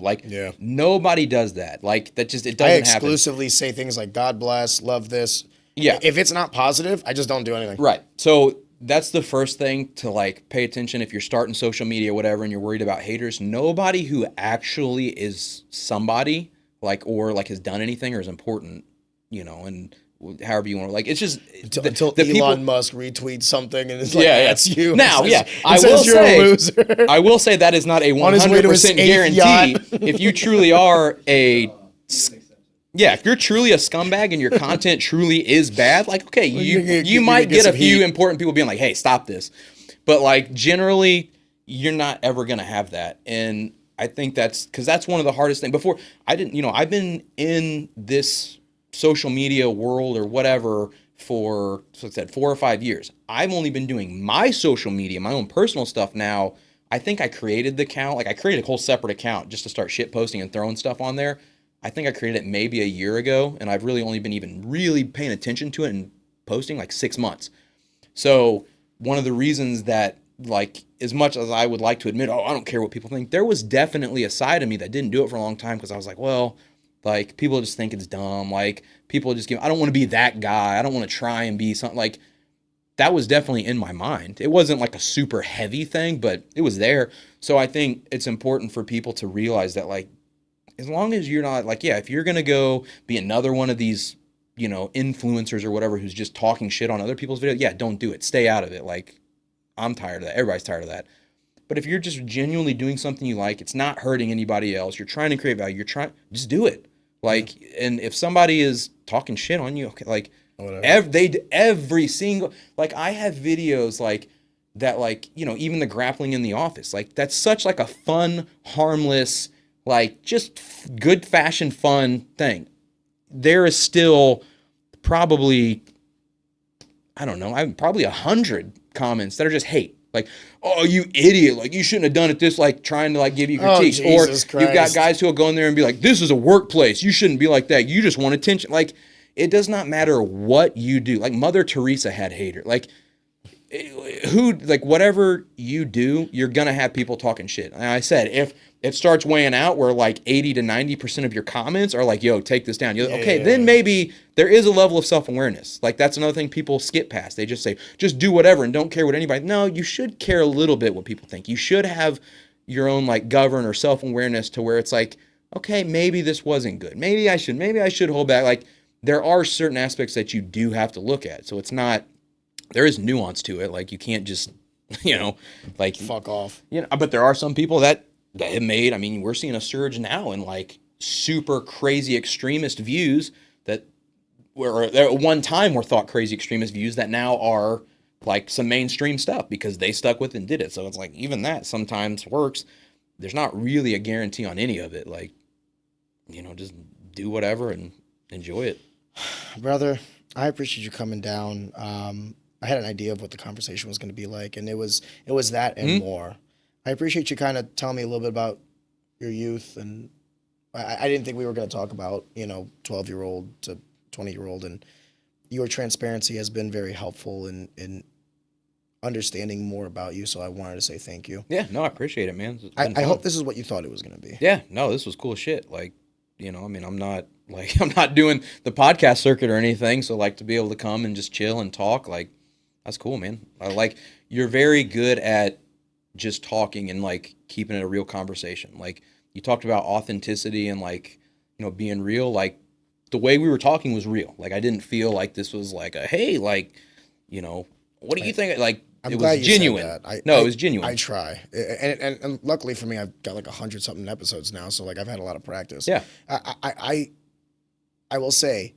like nobody does that. Like that just, it doesn't happen. I exclusively say things like God bless, love this. Yeah. If it's not positive, I just don't do anything. Right. So that's the first thing to like pay attention if you're starting social media or whatever and you're worried about haters. Nobody who actually is somebody or has done anything or is important, and however you want to, like, it's just until Elon Musk retweets something and it's like, that's you. Now, I will say that is not a 100% guarantee. If you truly are if you're truly a scumbag and your content truly is bad, like, okay, you might get a few important people being like, hey, stop this. But like generally, you're not ever going to have that. And I think that's because that's one of the hardest things. Before, I've been in this social media world or whatever for, like I said, 4 or 5 years. I've only been doing my social media, my own personal stuff now. I think I created the account. Like I created a whole separate account just to start shit posting and throwing stuff on there. I think I created it maybe a year ago, and I've really only been even really paying attention to it and posting like 6 months. So one of the reasons that, like, as much as I would like to admit, I don't care what people think, there was definitely a side of me that didn't do it for a long time because I was like, well, like, people just think it's dumb. Like, people just I don't want to be that guy. I don't want to try and be something. Like, that was definitely in my mind. It wasn't like a super heavy thing, but it was there. So I think it's important for people to realize that, like, as long as you're not like, if you're going to go be another one of these, influencers or whatever who's just talking shit on other people's videos, don't do it. Stay out of it. Like, I'm tired of that. Everybody's tired of that. But if you're just genuinely doing something you like, it's not hurting anybody else, you're trying to create value, just do it. Like, and if somebody is talking shit on you, okay, like, every single, like, I have videos like that, like, even the grappling in the office, like, that's such like a fun, harmless, like just good fashion fun thing, there is still probably, I don't know, probably 100 comments that are just hate. Like, oh, you idiot. Like, you shouldn't have done it this, like, trying to, like, give you critiques. Or you've got guys who will go in there and be like, this is a workplace. You shouldn't be like that. You just want attention. Like, it does not matter what you do. Like, Mother Teresa had haters. Like, whatever you do, you're going to have people talking shit. And I said, if it starts weighing out where like 80 to 90% of your comments are like, yo, take this down. Then maybe there is a level of self-awareness. Like, that's another thing people skip past. They just say, just do whatever and don't care what anybody. No, you should care a little bit what people think. You should have your own like govern or self-awareness to where it's like, okay, maybe this wasn't good. Maybe I should hold back. Like, there are certain aspects that you do have to look at. So it's not, there is nuance to it. Like, you can't just, like fuck off. But there are some people that have made, I mean, we're seeing a surge now in like super crazy extremist views that were at one time were thought crazy extremist views that now are like some mainstream stuff because they stuck with it and did it. So it's like, even that sometimes works. There's not really a guarantee on any of it. Like, just do whatever and enjoy it. Brother, I appreciate you coming down. I had an idea of what the conversation was going to be like, and it was that and more. I appreciate you kind of telling me a little bit about your youth, and I didn't think we were going to talk about 12-year-old to 20-year-old, and your transparency has been very helpful in understanding more about you. So I wanted to say thank you. Yeah, no, I appreciate it, man. I hope this is what you thought it was going to be. Yeah, no, this was cool shit. Like, I mean, I'm not doing the podcast circuit or anything. So like to be able to come and just chill and talk, like, that's cool, man. You're very good at just talking and like keeping it a real conversation. Like, you talked about authenticity and like, being real. Like, the way we were talking was real. Like, I didn't feel like this was like a, hey, like, what do you think? Like, it was genuine. It was genuine. I try. And luckily for me, I've got like 100-something episodes now. So like, I've had a lot of practice. Yeah. I will say,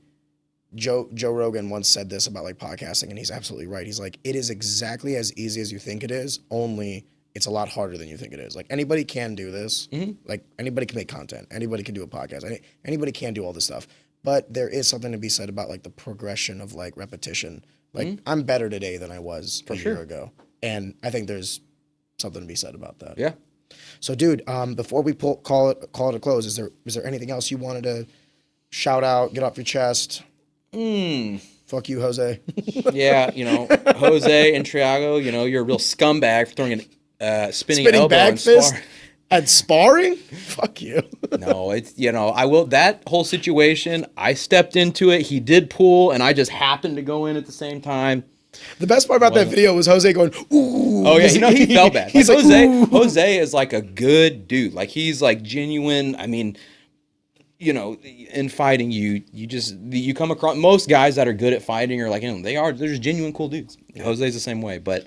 Joe Rogan once said this about like podcasting, and he's absolutely right. He's like, it is exactly as easy as you think it is, only it's a lot harder than you think it is. Like, anybody can do this. Mm-hmm. Like, anybody can make content. Anybody can do a podcast. Anybody can do all this stuff. But there is something to be said about like the progression of like repetition. Like, I'm better today than I was a year ago. And I think there's something to be said about that. Yeah. So, dude, before we call it a close, is there anything else you wanted to shout out, get off your chest? Fuck you, Jose. Yeah, Jose and Triago, you're a real scumbag for throwing a spinning elbow bag fist at sparring? Fuck you. No, it's, I will, that whole situation, I stepped into it. He did pull, and I just happened to go in at the same time. The best part about that video was Jose going, ooh. Oh, yeah, he felt bad. He's like, Jose is like a good dude. Like, he's like genuine. I mean, in fighting, you come across most guys that are good at fighting are like, they're just genuine cool dudes. Yeah. Jose's the same way, but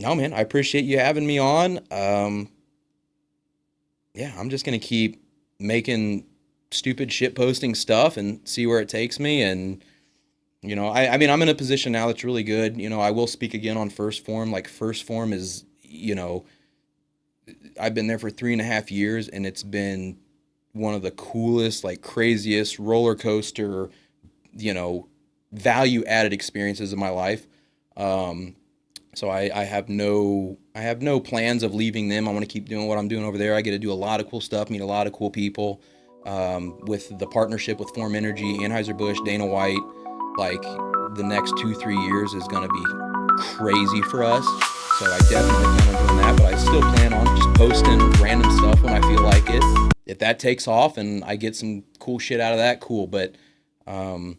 no, man, I appreciate you having me on. Yeah, I'm just gonna keep making stupid shit posting stuff and see where it takes me. And I mean, I'm in a position now that's really good. I will speak again on First Form. Like, First Form is, I've been there for 3.5 years, and it's been one of the coolest, like, craziest roller coaster, value added experiences of my life. So I have no plans of leaving them. I want to keep doing what I'm doing over there. I get to do a lot of cool stuff, meet a lot of cool people. With the partnership with Form Energy, Anheuser-Busch, Dana White, like, the next 2-3 years is going to be crazy for us. So I definitely plan on doing that, but I still plan on just posting random stuff when I feel like it. If that takes off and I get some cool shit out of that, cool. But, I'm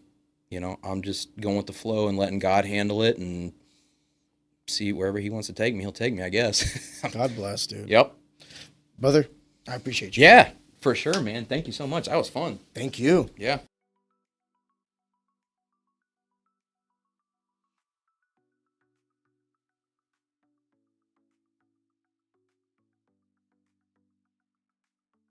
just going with the flow and letting God handle it and see wherever he wants to take me, he'll take me, I guess. God bless, dude. Yep. Brother, I appreciate you. Yeah, for sure, man. Thank you so much. That was fun. Thank you. Yeah.